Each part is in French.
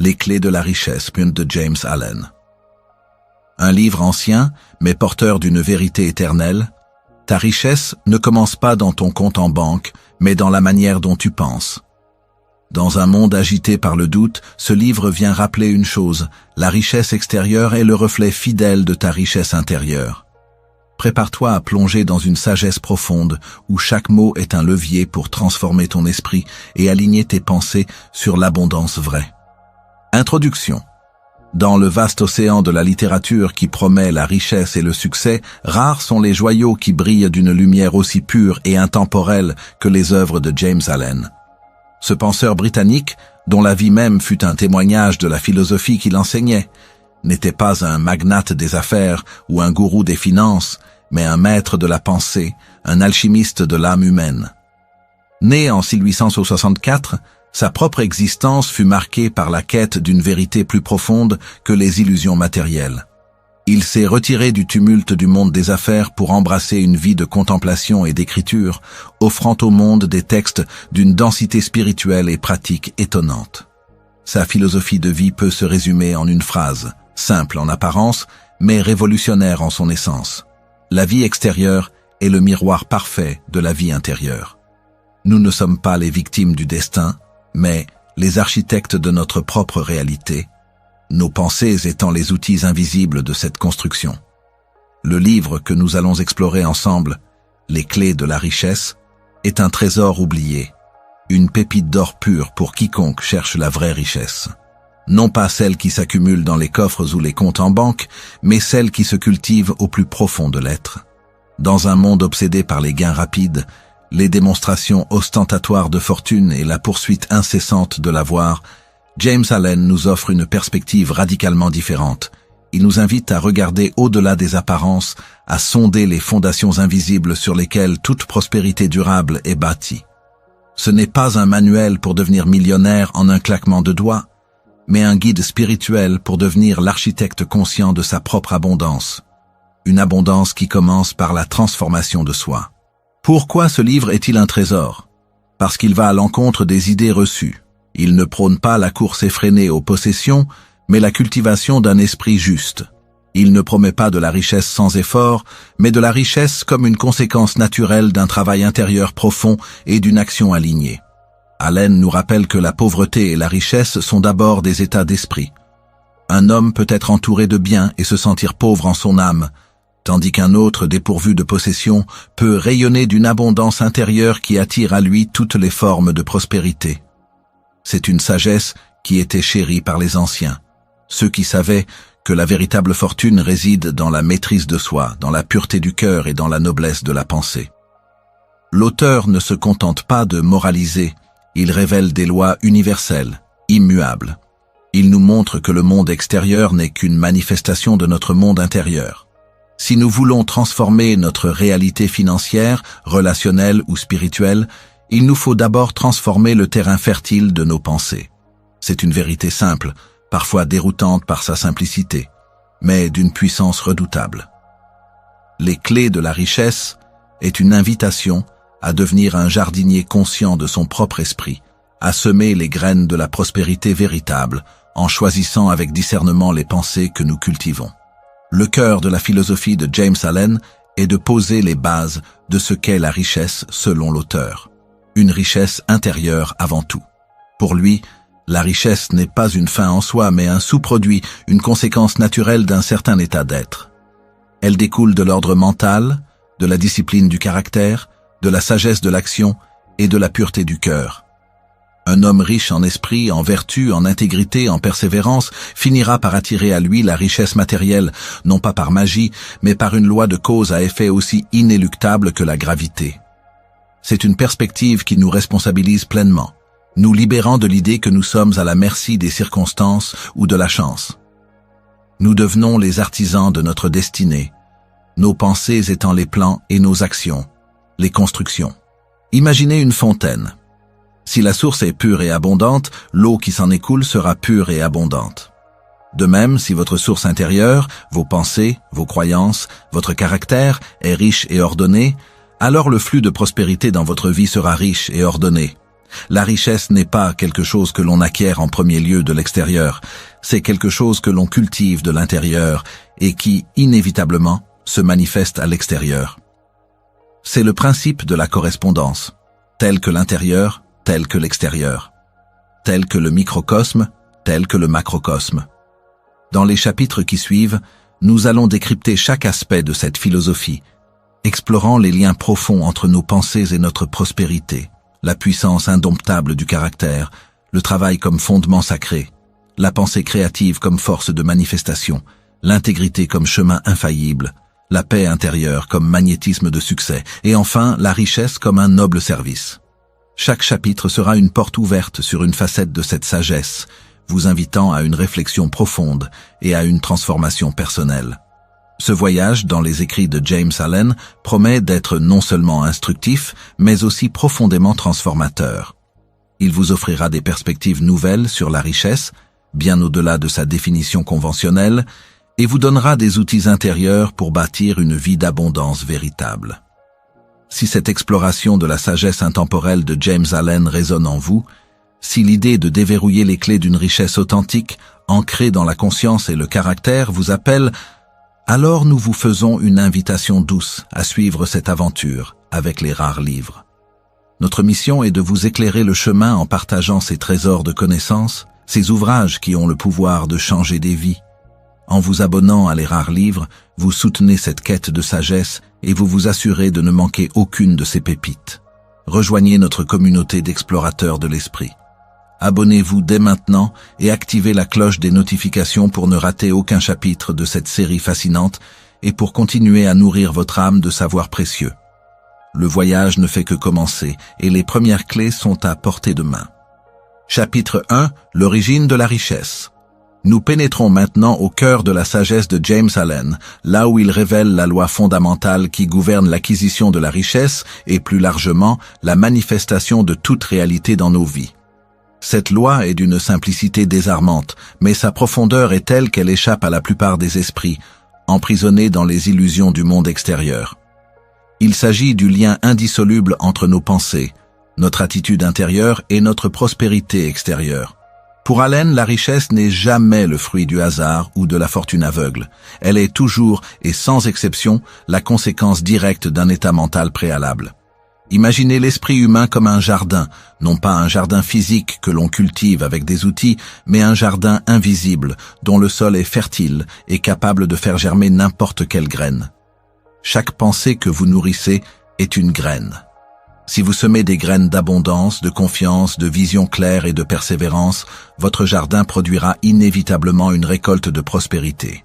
Les clés de la richesse de James Allen. Un livre ancien, mais porteur d'une vérité éternelle. Ta richesse ne commence pas dans ton compte en banque, mais dans la manière dont tu penses. Dans un monde agité par le doute, ce livre vient rappeler une chose, la richesse extérieure est le reflet fidèle de ta richesse intérieure. Prépare-toi à plonger dans une sagesse profonde, où chaque mot est un levier pour transformer ton esprit et aligner tes pensées sur l'abondance vraie. Introduction. Dans le vaste océan de la littérature qui promet la richesse et le succès, rares sont les joyaux qui brillent d'une lumière aussi pure et intemporelle que les œuvres de James Allen. Ce penseur britannique, dont la vie même fut un témoignage de la philosophie qu'il enseignait, n'était pas un magnate des affaires ou un gourou des finances, mais un maître de la pensée, un alchimiste de l'âme humaine. Né en 1864, sa propre existence fut marquée par la quête d'une vérité plus profonde que les illusions matérielles. Il s'est retiré du tumulte du monde des affaires pour embrasser une vie de contemplation et d'écriture, offrant au monde des textes d'une densité spirituelle et pratique étonnante. Sa philosophie de vie peut se résumer en une phrase, simple en apparence, mais révolutionnaire en son essence. La vie extérieure est le miroir parfait de la vie intérieure. Nous ne sommes pas les victimes du destin, mais les architectes de notre propre réalité, nos pensées étant les outils invisibles de cette construction. Le livre que nous allons explorer ensemble, Les clés de la richesse, est un trésor oublié, une pépite d'or pur pour quiconque cherche la vraie richesse. Non pas celle qui s'accumule dans les coffres ou les comptes en banque, mais celle qui se cultive au plus profond de l'être. Dans un monde obsédé par les gains rapides, les démonstrations ostentatoires de fortune et la poursuite incessante de l'avoir, James Allen nous offre une perspective radicalement différente. Il nous invite à regarder au-delà des apparences, à sonder les fondations invisibles sur lesquelles toute prospérité durable est bâtie. Ce n'est pas un manuel pour devenir millionnaire en un claquement de doigts, mais un guide spirituel pour devenir l'architecte conscient de sa propre abondance. Une abondance qui commence par la transformation de soi. Pourquoi ce livre est-il un trésor? Parce qu'il va à l'encontre des idées reçues. Il ne prône pas la course effrénée aux possessions, mais la cultivation d'un esprit juste. Il ne promet pas de la richesse sans effort, mais de la richesse comme une conséquence naturelle d'un travail intérieur profond et d'une action alignée. Allen nous rappelle que la pauvreté et la richesse sont d'abord des états d'esprit. Un homme peut être entouré de biens et se sentir pauvre en son âme, tandis qu'un autre, dépourvu de possession, peut rayonner d'une abondance intérieure qui attire à lui toutes les formes de prospérité. C'est une sagesse qui était chérie par les anciens, ceux qui savaient que la véritable fortune réside dans la maîtrise de soi, dans la pureté du cœur et dans la noblesse de la pensée. L'auteur ne se contente pas de moraliser, il révèle des lois universelles, immuables. Il nous montre que le monde extérieur n'est qu'une manifestation de notre monde intérieur. Si nous voulons transformer notre réalité financière, relationnelle ou spirituelle, il nous faut d'abord transformer le terrain fertile de nos pensées. C'est une vérité simple, parfois déroutante par sa simplicité, mais d'une puissance redoutable. Les clés de la richesse est une invitation à devenir un jardinier conscient de son propre esprit, à semer les graines de la prospérité véritable, en choisissant avec discernement les pensées que nous cultivons. Le cœur de la philosophie de James Allen est de poser les bases de ce qu'est la richesse selon l'auteur. Une richesse intérieure avant tout. Pour lui, la richesse n'est pas une fin en soi, mais un sous-produit, une conséquence naturelle d'un certain état d'être. Elle découle de l'ordre mental, de la discipline du caractère, de la sagesse de l'action et de la pureté du cœur. Un homme riche en esprit, en vertu, en intégrité, en persévérance, finira par attirer à lui la richesse matérielle, non pas par magie, mais par une loi de cause à effet aussi inéluctable que la gravité. C'est une perspective qui nous responsabilise pleinement, nous libérant de l'idée que nous sommes à la merci des circonstances ou de la chance. Nous devenons les artisans de notre destinée, nos pensées étant les plans et nos actions, les constructions. Imaginez une fontaine. Si la source est pure et abondante, l'eau qui s'en écoule sera pure et abondante. De même, si votre source intérieure, vos pensées, vos croyances, votre caractère est riche et ordonné, alors le flux de prospérité dans votre vie sera riche et ordonné. La richesse n'est pas quelque chose que l'on acquiert en premier lieu de l'extérieur, c'est quelque chose que l'on cultive de l'intérieur et qui, inévitablement, se manifeste à l'extérieur. C'est le principe de la correspondance, tel que l'intérieur, tel que l'extérieur, tel que le microcosme, tel que le macrocosme. Dans les chapitres qui suivent, nous allons décrypter chaque aspect de cette philosophie, explorant les liens profonds entre nos pensées et notre prospérité, la puissance indomptable du caractère, le travail comme fondement sacré, la pensée créative comme force de manifestation, l'intégrité comme chemin infaillible, la paix intérieure comme magnétisme de succès, et enfin la richesse comme un noble service. Chaque chapitre sera une porte ouverte sur une facette de cette sagesse, vous invitant à une réflexion profonde et à une transformation personnelle. Ce voyage dans les écrits de James Allen promet d'être non seulement instructif, mais aussi profondément transformateur. Il vous offrira des perspectives nouvelles sur la richesse, bien au-delà de sa définition conventionnelle, et vous donnera des outils intérieurs pour bâtir une vie d'abondance véritable. Si cette exploration de la sagesse intemporelle de James Allen résonne en vous, si l'idée de déverrouiller les clés d'une richesse authentique, ancrée dans la conscience et le caractère, vous appelle, alors nous vous faisons une invitation douce à suivre cette aventure avec les rares livres. Notre mission est de vous éclairer le chemin en partageant ces trésors de connaissances, ces ouvrages qui ont le pouvoir de changer des vies. En vous abonnant à les rares livres, vous soutenez cette quête de sagesse et vous vous assurez de ne manquer aucune de ces pépites. Rejoignez notre communauté d'explorateurs de l'esprit. Abonnez-vous dès maintenant et activez la cloche des notifications pour ne rater aucun chapitre de cette série fascinante et pour continuer à nourrir votre âme de savoirs précieux. Le voyage ne fait que commencer et les premières clés sont à portée de main. Chapitre 1. L'origine de la richesse. Nous pénétrons maintenant au cœur de la sagesse de James Allen, là où il révèle la loi fondamentale qui gouverne l'acquisition de la richesse et plus largement la manifestation de toute réalité dans nos vies. Cette loi est d'une simplicité désarmante, mais sa profondeur est telle qu'elle échappe à la plupart des esprits, emprisonnés dans les illusions du monde extérieur. Il s'agit du lien indissoluble entre nos pensées, notre attitude intérieure et notre prospérité extérieure. Pour Allen, la richesse n'est jamais le fruit du hasard ou de la fortune aveugle. Elle est toujours, et sans exception, la conséquence directe d'un état mental préalable. Imaginez l'esprit humain comme un jardin, non pas un jardin physique que l'on cultive avec des outils, mais un jardin invisible, dont le sol est fertile et capable de faire germer n'importe quelle graine. Chaque pensée que vous nourrissez est une graine. Si vous semez des graines d'abondance, de confiance, de vision claire et de persévérance, votre jardin produira inévitablement une récolte de prospérité.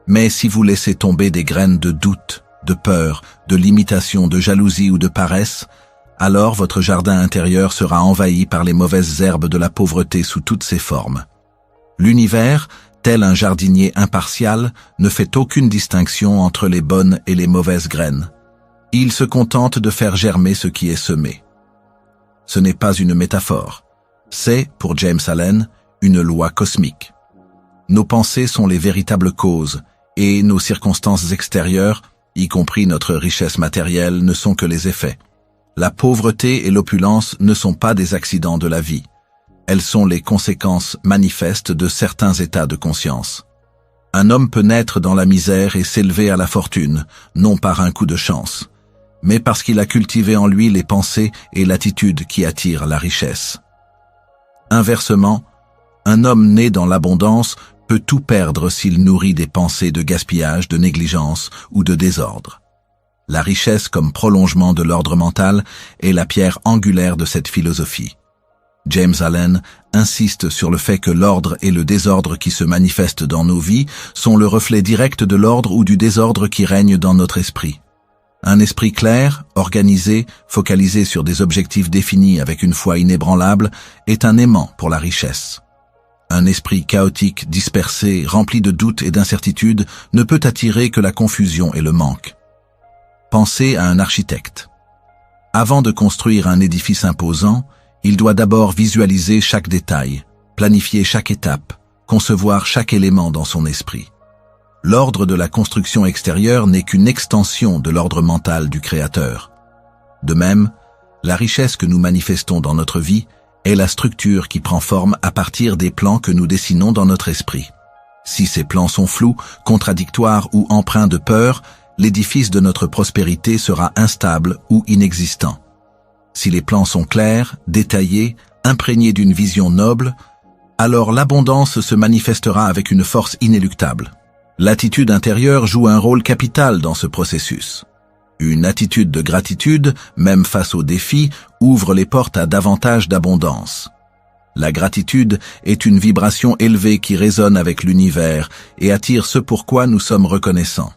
Mais si vous laissez tomber des graines de doute, de peur, de limitation, de jalousie ou de paresse, alors votre jardin intérieur sera envahi par les mauvaises herbes de la pauvreté sous toutes ses formes. L'univers, tel un jardinier impartial, ne fait aucune distinction entre les bonnes et les mauvaises graines. Il se contente de faire germer ce qui est semé. Ce n'est pas une métaphore. C'est, pour James Allen, une loi cosmique. Nos pensées sont les véritables causes, et nos circonstances extérieures, y compris notre richesse matérielle, ne sont que les effets. La pauvreté et l'opulence ne sont pas des accidents de la vie. Elles sont les conséquences manifestes de certains états de conscience. Un homme peut naître dans la misère et s'élever à la fortune, non par un coup de chance, mais parce qu'il a cultivé en lui les pensées et l'attitude qui attirent la richesse. Inversement, un homme né dans l'abondance peut tout perdre s'il nourrit des pensées de gaspillage, de négligence ou de désordre. La richesse comme prolongement de l'ordre mental est la pierre angulaire de cette philosophie. James Allen insiste sur le fait que l'ordre et le désordre qui se manifestent dans nos vies sont le reflet direct de l'ordre ou du désordre qui règne dans notre esprit. Un esprit clair, organisé, focalisé sur des objectifs définis avec une foi inébranlable est un aimant pour la richesse. Un esprit chaotique, dispersé, rempli de doutes et d'incertitudes ne peut attirer que la confusion et le manque. Pensez à un architecte. Avant de construire un édifice imposant, il doit d'abord visualiser chaque détail, planifier chaque étape, concevoir chaque élément dans son esprit. L'ordre de la construction extérieure n'est qu'une extension de l'ordre mental du Créateur. De même, La richesse que nous manifestons dans notre vie est la structure qui prend forme à partir des plans que nous dessinons dans notre esprit. Si ces plans sont flous, contradictoires ou empreints de peur, l'édifice de notre prospérité sera instable ou inexistant. Si les plans sont clairs, détaillés, imprégnés d'une vision noble, alors l'abondance se manifestera avec une force inéluctable. L'attitude intérieure joue un rôle capital dans ce processus. Une attitude de gratitude, même face aux défis, ouvre les portes à davantage d'abondance. La gratitude est une vibration élevée qui résonne avec l'univers et attire ce pourquoi nous sommes reconnaissants.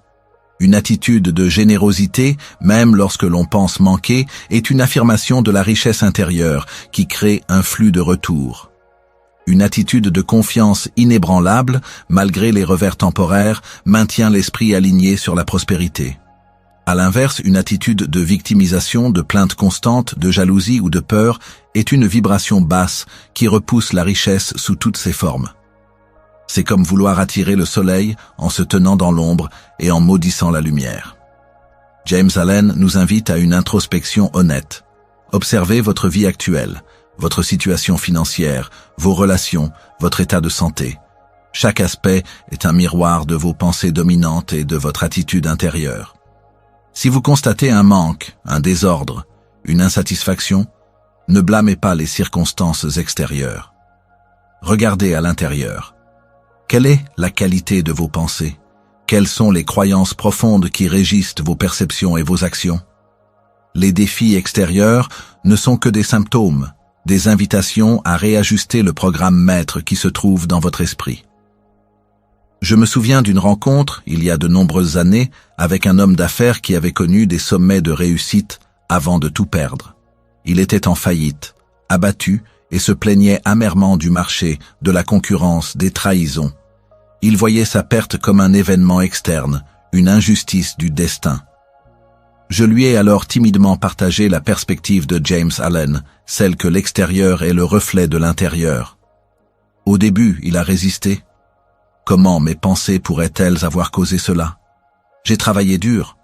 Une attitude de générosité, même lorsque l'on pense manquer, est une affirmation de la richesse intérieure qui crée un flux de retour. Une attitude de confiance inébranlable, malgré les revers temporaires, maintient l'esprit aligné sur la prospérité. À l'inverse, une attitude de victimisation, de plainte constante, de jalousie ou de peur est une vibration basse qui repousse la richesse sous toutes ses formes. C'est comme vouloir attirer le soleil en se tenant dans l'ombre et en maudissant la lumière. James Allen nous invite à une introspection honnête. Observez votre vie actuelle, votre situation financière, vos relations, votre état de santé. Chaque aspect est un miroir de vos pensées dominantes et de votre attitude intérieure. Si vous constatez un manque, un désordre, une insatisfaction, ne blâmez pas les circonstances extérieures. Regardez à l'intérieur. Quelle est la qualité de vos pensées? Quelles sont les croyances profondes qui régissent vos perceptions et vos actions? Les défis extérieurs ne sont que des symptômes, des invitations à réajuster le programme maître qui se trouve dans votre esprit. Je me souviens d'une rencontre, il y a de nombreuses années, avec un homme d'affaires qui avait connu des sommets de réussite avant de tout perdre. Il était en faillite, abattu et se plaignait amèrement du marché, de la concurrence, des trahisons. Il voyait sa perte comme un événement externe, une injustice du destin. Je lui ai alors timidement partagé la perspective de James Allen, celle que l'extérieur est le reflet de l'intérieur. Au début, il a résisté. Comment mes pensées pourraient-elles avoir causé cela? J'ai travaillé dur.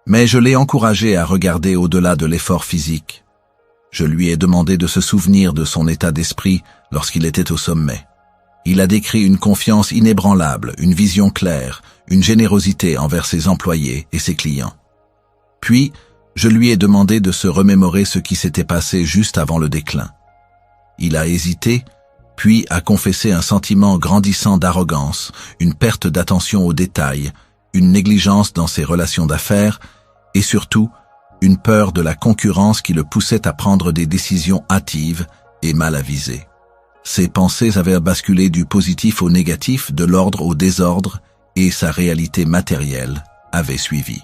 Mais je l'ai encouragé à regarder au-delà de l'effort physique. Je lui ai demandé de se souvenir de son état d'esprit lorsqu'il était au sommet. Il a décrit une confiance inébranlable, une vision claire, une générosité envers ses employés et ses clients. Puis, je lui ai demandé de se remémorer ce qui s'était passé juste avant le déclin. Il a hésité, puis a confessé un sentiment grandissant d'arrogance, une perte d'attention aux détails, une négligence dans ses relations d'affaires et surtout, une peur de la concurrence qui le poussait à prendre des décisions hâtives et mal avisées. Ses pensées avaient basculé du positif au négatif, de l'ordre au désordre, et sa réalité matérielle avait suivi.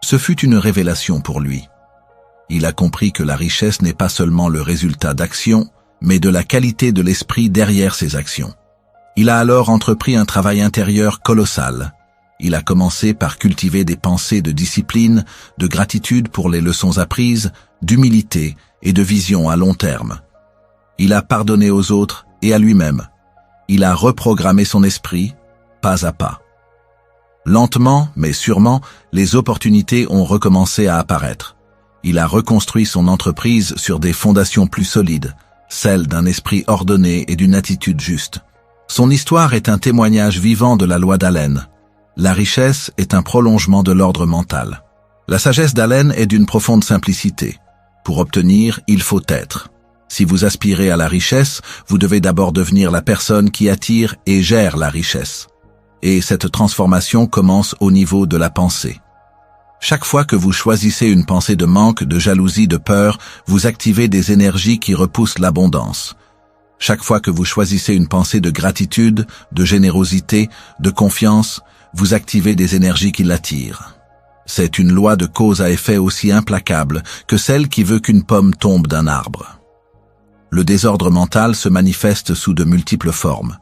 Ce fut une révélation pour lui. Il a compris que la richesse n'est pas seulement le résultat d'actions, mais de la qualité de l'esprit derrière ces actions. Il a alors entrepris un travail intérieur colossal. Il a commencé par cultiver des pensées de discipline, de gratitude pour les leçons apprises, d'humilité et de vision à long terme. Il a pardonné aux autres et à lui-même. Il a reprogrammé son esprit, pas à pas. Lentement, mais sûrement, les opportunités ont recommencé à apparaître. Il a reconstruit son entreprise sur des fondations plus solides, celles d'un esprit ordonné et d'une attitude juste. Son histoire est un témoignage vivant de la loi d'Allen. La richesse est un prolongement de l'ordre mental. La sagesse d'Allen est d'une profonde simplicité. Pour obtenir, il faut être. Si vous aspirez à la richesse, vous devez d'abord devenir la personne qui attire et gère la richesse. Et cette transformation commence au niveau de la pensée. Chaque fois que vous choisissez une pensée de manque, de jalousie, de peur, vous activez des énergies qui repoussent l'abondance. Chaque fois que vous choisissez une pensée de gratitude, de générosité, de confiance, vous activez des énergies qui l'attirent. C'est une loi de cause à effet aussi implacable que celle qui veut qu'une pomme tombe d'un arbre. Le désordre mental se manifeste sous de multiples formes.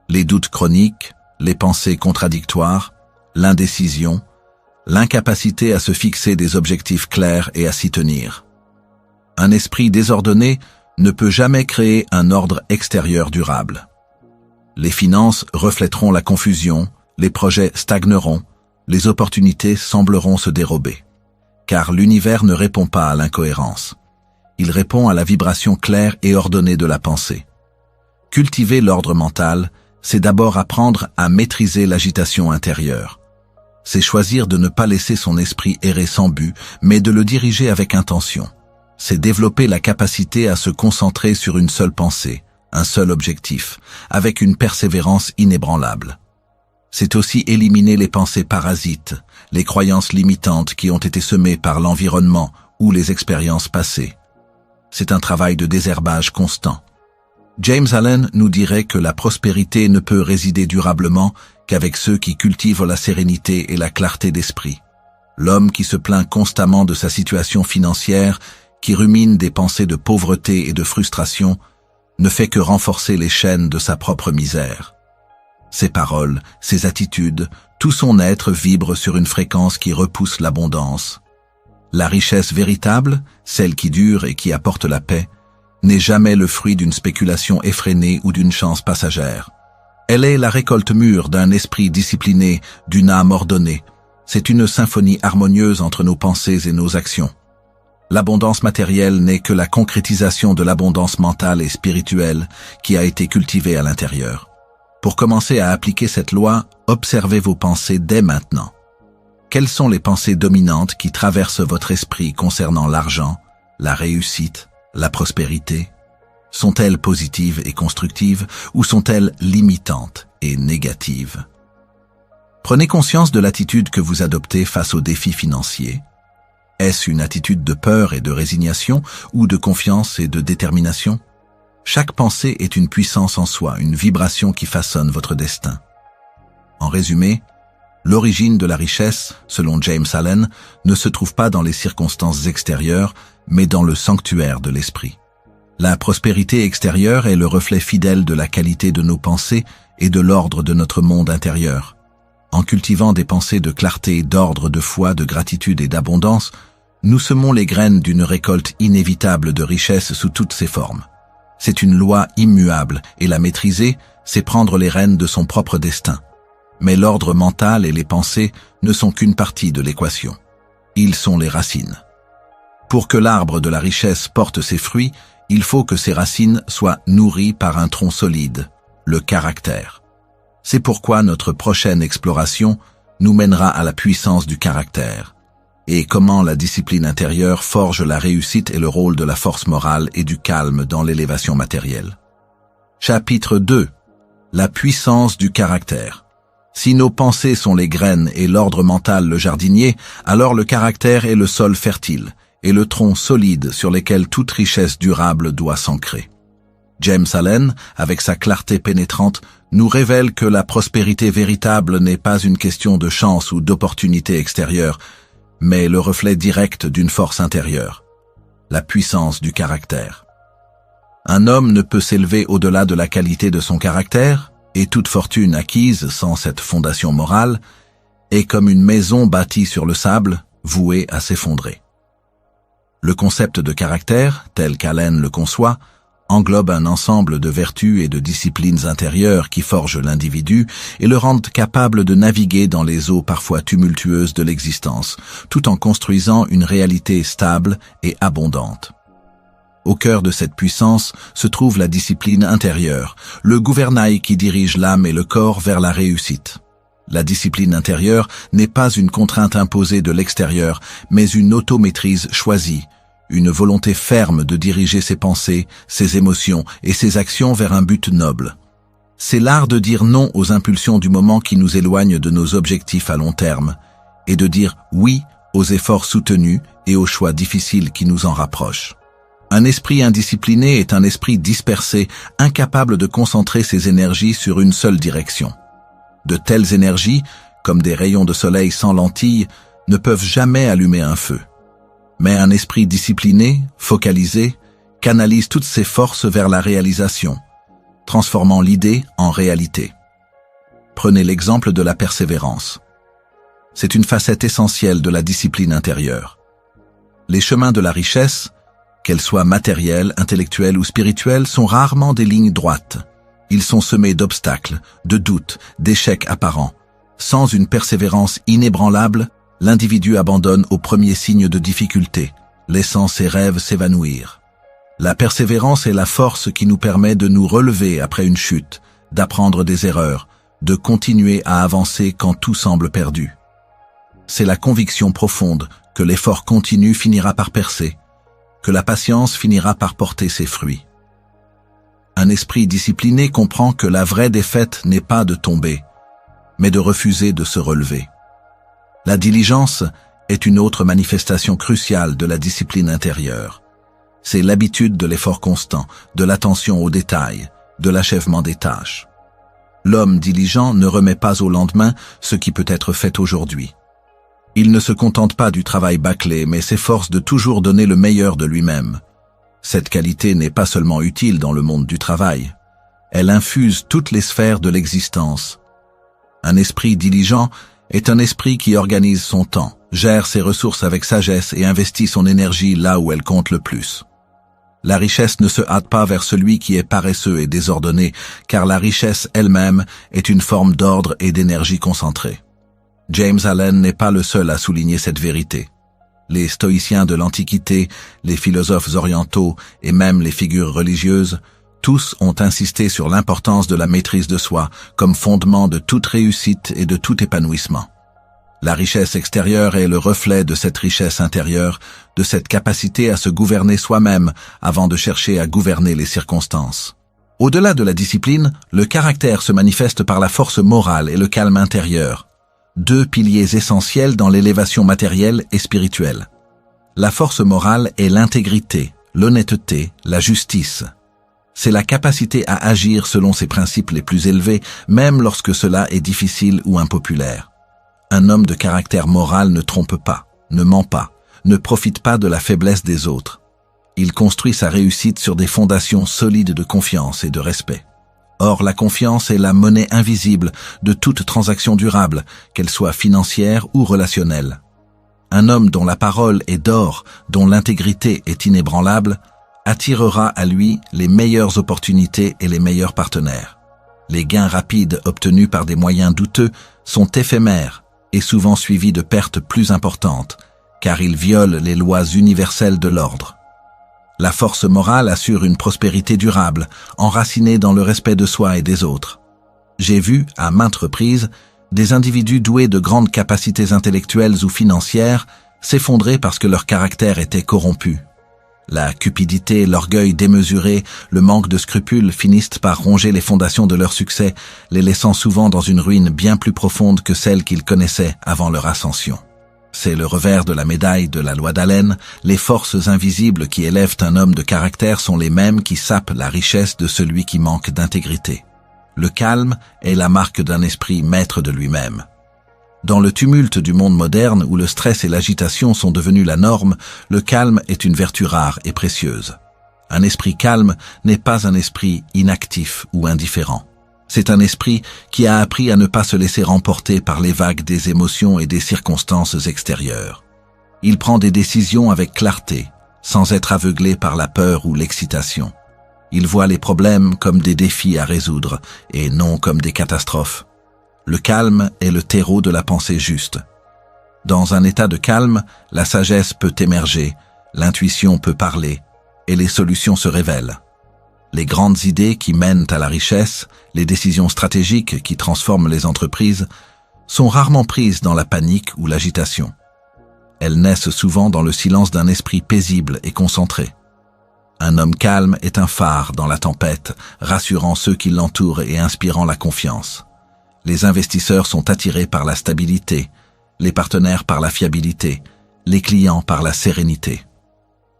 Les doutes chroniques, les pensées contradictoires, l'indécision, l'incapacité à se fixer des objectifs clairs et à s'y tenir. Un esprit désordonné ne peut jamais créer un ordre extérieur durable. Les finances reflèteront la confusion, les projets stagneront, les opportunités sembleront se dérober. car l'univers ne répond pas à l'incohérence. Il répond à la vibration claire et ordonnée de la pensée. Cultiver l'ordre mental, c'est d'abord apprendre à maîtriser l'agitation intérieure. C'est choisir de ne pas laisser son esprit errer sans but, mais de le diriger avec intention. C'est développer la capacité à se concentrer sur une seule pensée, un seul objectif, avec une persévérance inébranlable. C'est aussi éliminer les pensées parasites, les croyances limitantes qui ont été semées par l'environnement ou les expériences passées. C'est un travail de désherbage constant. James Allen nous dirait que la prospérité ne peut résider durablement qu'avec ceux qui cultivent la sérénité et la clarté d'esprit. L'homme qui se plaint constamment de sa situation financière, qui rumine des pensées de pauvreté et de frustration, ne fait que renforcer les chaînes de sa propre misère. Ses paroles, ses attitudes, tout son être vibre sur une fréquence qui repousse l'abondance. La richesse véritable, celle qui dure et qui apporte la paix, n'est jamais le fruit d'une spéculation effrénée ou d'une chance passagère. Elle est la récolte mûre d'un esprit discipliné, d'une âme ordonnée. C'est une symphonie harmonieuse entre nos pensées et nos actions. L'abondance matérielle n'est que la concrétisation de l'abondance mentale et spirituelle qui a été cultivée à l'intérieur. Pour commencer à appliquer cette loi, observez vos pensées dès maintenant. Quelles sont les pensées dominantes qui traversent votre esprit concernant l'argent, la réussite, la prospérité? Sont-elles positives et constructives ou sont-elles limitantes et négatives? Prenez conscience de l'attitude que vous adoptez face aux défis financiers. Est-ce une attitude de peur et de résignation ou de confiance et de détermination? Chaque pensée est une puissance en soi, une vibration qui façonne votre destin. En résumé, l'origine de la richesse, selon James Allen, ne se trouve pas dans les circonstances extérieures, mais dans le sanctuaire de l'esprit. La prospérité extérieure est le reflet fidèle de la qualité de nos pensées et de l'ordre de notre monde intérieur. En cultivant des pensées de clarté, d'ordre, de foi, de gratitude et d'abondance, nous semons les graines d'une récolte inévitable de richesse sous toutes ses formes. C'est une loi immuable et la maîtriser, c'est prendre les rênes de son propre destin. Mais l'ordre mental et les pensées ne sont qu'une partie de l'équation. Ils sont les racines. Pour que l'arbre de la richesse porte ses fruits, il faut que ces racines soient nourries par un tronc solide, le caractère. C'est pourquoi notre prochaine exploration nous mènera à la puissance du caractère et comment la discipline intérieure forge la réussite et le rôle de la force morale et du calme dans l'élévation matérielle. Chapitre 2. La puissance du caractère. Si nos pensées sont les graines et l'ordre mental le jardinier, alors le caractère est le sol fertile et le tronc solide sur lequel toute richesse durable doit s'ancrer. James Allen, avec sa clarté pénétrante, nous révèle que la prospérité véritable n'est pas une question de chance ou d'opportunité extérieure, mais le reflet direct d'une force intérieure, la puissance du caractère. Un homme ne peut s'élever au-delà de la qualité de son caractère, et toute fortune acquise sans cette fondation morale est comme une maison bâtie sur le sable, vouée à s'effondrer. Le concept de caractère, tel qu'Allen le conçoit, englobe un ensemble de vertus et de disciplines intérieures qui forgent l'individu et le rendent capable de naviguer dans les eaux parfois tumultueuses de l'existence, tout en construisant une réalité stable et abondante. Au cœur de cette puissance se trouve la discipline intérieure, le gouvernail qui dirige l'âme et le corps vers la réussite. La discipline intérieure n'est pas une contrainte imposée de l'extérieur, mais une automaîtrise choisie, une volonté ferme de diriger ses pensées, ses émotions et ses actions vers un but noble. C'est l'art de dire non aux impulsions du moment qui nous éloignent de nos objectifs à long terme, et de dire oui aux efforts soutenus et aux choix difficiles qui nous en rapprochent. Un esprit indiscipliné est un esprit dispersé, incapable de concentrer ses énergies sur une seule direction. De telles énergies, comme des rayons de soleil sans lentilles, ne peuvent jamais allumer un feu. Mais un esprit discipliné, focalisé, canalise toutes ses forces vers la réalisation, transformant l'idée en réalité. Prenez l'exemple de la persévérance. C'est une facette essentielle de la discipline intérieure. Les chemins de la richesse, qu'elles soient matérielles, intellectuelles ou spirituelles, sont rarement des lignes droites. Ils sont semés d'obstacles, de doutes, d'échecs apparents. Sans une persévérance inébranlable, l'individu abandonne au premier signe de difficulté, laissant ses rêves s'évanouir. La persévérance est la force qui nous permet de nous relever après une chute, d'apprendre des erreurs, de continuer à avancer quand tout semble perdu. C'est la conviction profonde que l'effort continu finira par percer, que la patience finira par porter ses fruits. Un esprit discipliné comprend que la vraie défaite n'est pas de tomber, mais de refuser de se relever. La diligence est une autre manifestation cruciale de la discipline intérieure. C'est l'habitude de l'effort constant, de l'attention aux détails, de l'achèvement des tâches. L'homme diligent ne remet pas au lendemain ce qui peut être fait aujourd'hui. Il ne se contente pas du travail bâclé, mais s'efforce de toujours donner le meilleur de lui-même. Cette qualité n'est pas seulement utile dans le monde du travail. Elle infuse toutes les sphères de l'existence. Un esprit diligent est un esprit qui organise son temps, gère ses ressources avec sagesse et investit son énergie là où elle compte le plus. La richesse ne se hâte pas vers celui qui est paresseux et désordonné, car la richesse elle-même est une forme d'ordre et d'énergie concentrée. James Allen n'est pas le seul à souligner cette vérité. Les stoïciens de l'Antiquité, les philosophes orientaux et même les figures religieuses, tous ont insisté sur l'importance de la maîtrise de soi comme fondement de toute réussite et de tout épanouissement. La richesse extérieure est le reflet de cette richesse intérieure, de cette capacité à se gouverner soi-même avant de chercher à gouverner les circonstances. Au-delà de la discipline, le caractère se manifeste par la force morale et le calme intérieur, deux piliers essentiels dans l'élévation matérielle et spirituelle. La force morale est l'intégrité, l'honnêteté, la justice. C'est la capacité à agir selon ses principes les plus élevés, même lorsque cela est difficile ou impopulaire. Un homme de caractère moral ne trompe pas, ne ment pas, ne profite pas de la faiblesse des autres. Il construit sa réussite sur des fondations solides de confiance et de respect. Or, la confiance est la monnaie invisible de toute transaction durable, qu'elle soit financière ou relationnelle. Un homme dont la parole est d'or, dont l'intégrité est inébranlable, attirera à lui les meilleures opportunités et les meilleurs partenaires. Les gains rapides obtenus par des moyens douteux sont éphémères et souvent suivis de pertes plus importantes, car ils violent les lois universelles de l'ordre. La force morale assure une prospérité durable, enracinée dans le respect de soi et des autres. J'ai vu, à maintes reprises, des individus doués de grandes capacités intellectuelles ou financières s'effondrer parce que leur caractère était corrompu. La cupidité, l'orgueil démesuré, le manque de scrupules finissent par ronger les fondations de leur succès, les laissant souvent dans une ruine bien plus profonde que celle qu'ils connaissaient avant leur ascension. C'est le revers de la médaille de la loi d'Allen, les forces invisibles qui élèvent un homme de caractère sont les mêmes qui sapent la richesse de celui qui manque d'intégrité. Le calme est la marque d'un esprit maître de lui-même. Dans le tumulte du monde moderne où le stress et l'agitation sont devenus la norme, le calme est une vertu rare et précieuse. Un esprit calme n'est pas un esprit inactif ou indifférent. C'est un esprit qui a appris à ne pas se laisser remporter par les vagues des émotions et des circonstances extérieures. Il prend des décisions avec clarté, sans être aveuglé par la peur ou l'excitation. Il voit les problèmes comme des défis à résoudre et non comme des catastrophes. Le calme est le terreau de la pensée juste. Dans un état de calme, la sagesse peut émerger, l'intuition peut parler, et les solutions se révèlent. Les grandes idées qui mènent à la richesse, les décisions stratégiques qui transforment les entreprises, sont rarement prises dans la panique ou l'agitation. Elles naissent souvent dans le silence d'un esprit paisible et concentré. Un homme calme est un phare dans la tempête, rassurant ceux qui l'entourent et inspirant la confiance. Les investisseurs sont attirés par la stabilité, les partenaires par la fiabilité, les clients par la sérénité.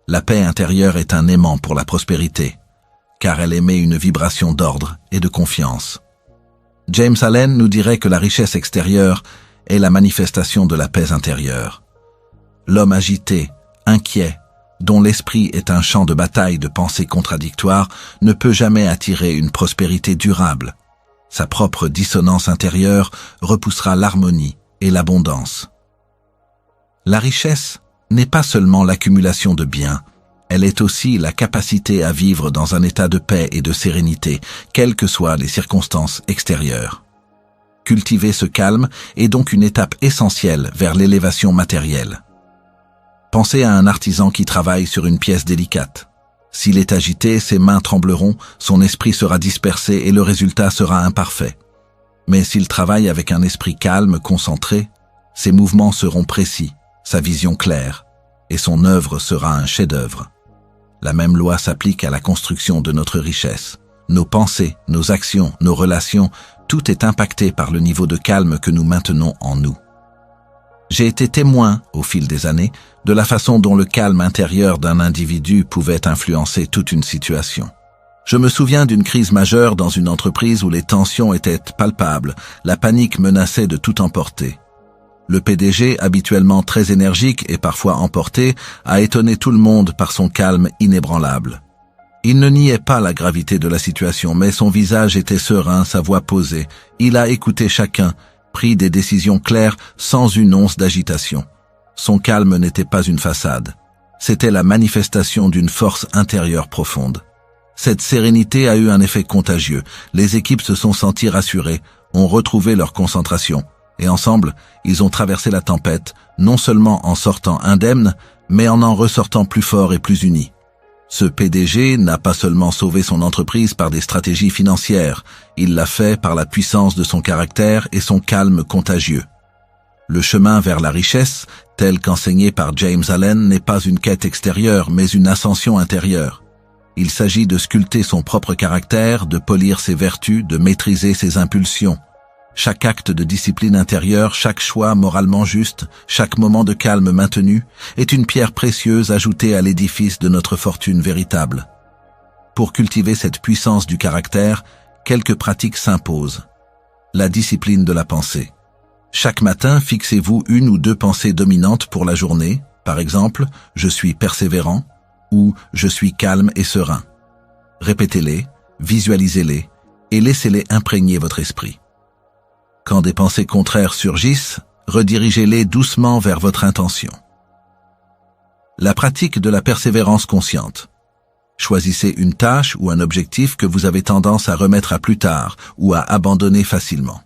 La paix intérieure est un aimant pour la prospérité, car elle émet une vibration d'ordre et de confiance. James Allen nous dirait que la richesse extérieure est la manifestation de la paix intérieure. L'homme agité, inquiet, dont l'esprit est un champ de bataille de pensées contradictoires, ne peut jamais attirer une prospérité durable. Sa propre dissonance intérieure repoussera l'harmonie et l'abondance. La richesse n'est pas seulement l'accumulation de biens, elle est aussi la capacité à vivre dans un état de paix et de sérénité, quelles que soient les circonstances extérieures. Cultiver ce calme est donc une étape essentielle vers l'élévation matérielle. Pensez à un artisan qui travaille sur une pièce délicate. S'il est agité, ses mains trembleront, son esprit sera dispersé et le résultat sera imparfait. Mais s'il travaille avec un esprit calme, concentré, ses mouvements seront précis, sa vision claire, et son œuvre sera un chef-d'œuvre. La même loi s'applique à la construction de notre richesse. Nos pensées, nos actions, nos relations, tout est impacté par le niveau de calme que nous maintenons en nous. J'ai été témoin, au fil des années, de la façon dont le calme intérieur d'un individu pouvait influencer toute une situation. Je me souviens d'une crise majeure dans une entreprise où les tensions étaient palpables, la panique menaçait de tout emporter. Le PDG, habituellement très énergique et parfois emporté, a étonné tout le monde par son calme inébranlable. Il ne niait pas la gravité de la situation, mais son visage était serein, sa voix posée. Il a écouté chacun, pris des décisions claires sans une once d'agitation. Son calme n'était pas une façade. C'était la manifestation d'une force intérieure profonde. Cette sérénité a eu un effet contagieux. Les équipes se sont senties rassurées, ont retrouvé leur concentration. Et ensemble, ils ont traversé la tempête, non seulement en sortant indemnes, mais en ressortant plus forts et plus unis. Ce PDG n'a pas seulement sauvé son entreprise par des stratégies financières, il l'a fait par la puissance de son caractère et son calme contagieux. Le chemin vers la richesse, tel qu'enseigné par James Allen, n'est pas une quête extérieure, mais une ascension intérieure. Il s'agit de sculpter son propre caractère, de polir ses vertus, de maîtriser ses impulsions. Chaque acte de discipline intérieure, chaque choix moralement juste, chaque moment de calme maintenu, est une pierre précieuse ajoutée à l'édifice de notre fortune véritable. Pour cultiver cette puissance du caractère, quelques pratiques s'imposent. La discipline de la pensée. Chaque matin, fixez-vous une ou deux pensées dominantes pour la journée, par exemple, « je suis persévérant » ou « je suis calme et serein ». Répétez-les, visualisez-les et laissez-les imprégner votre esprit. Quand des pensées contraires surgissent, redirigez-les doucement vers votre intention. La pratique de la persévérance consciente. Choisissez une tâche ou un objectif que vous avez tendance à remettre à plus tard ou à abandonner facilement.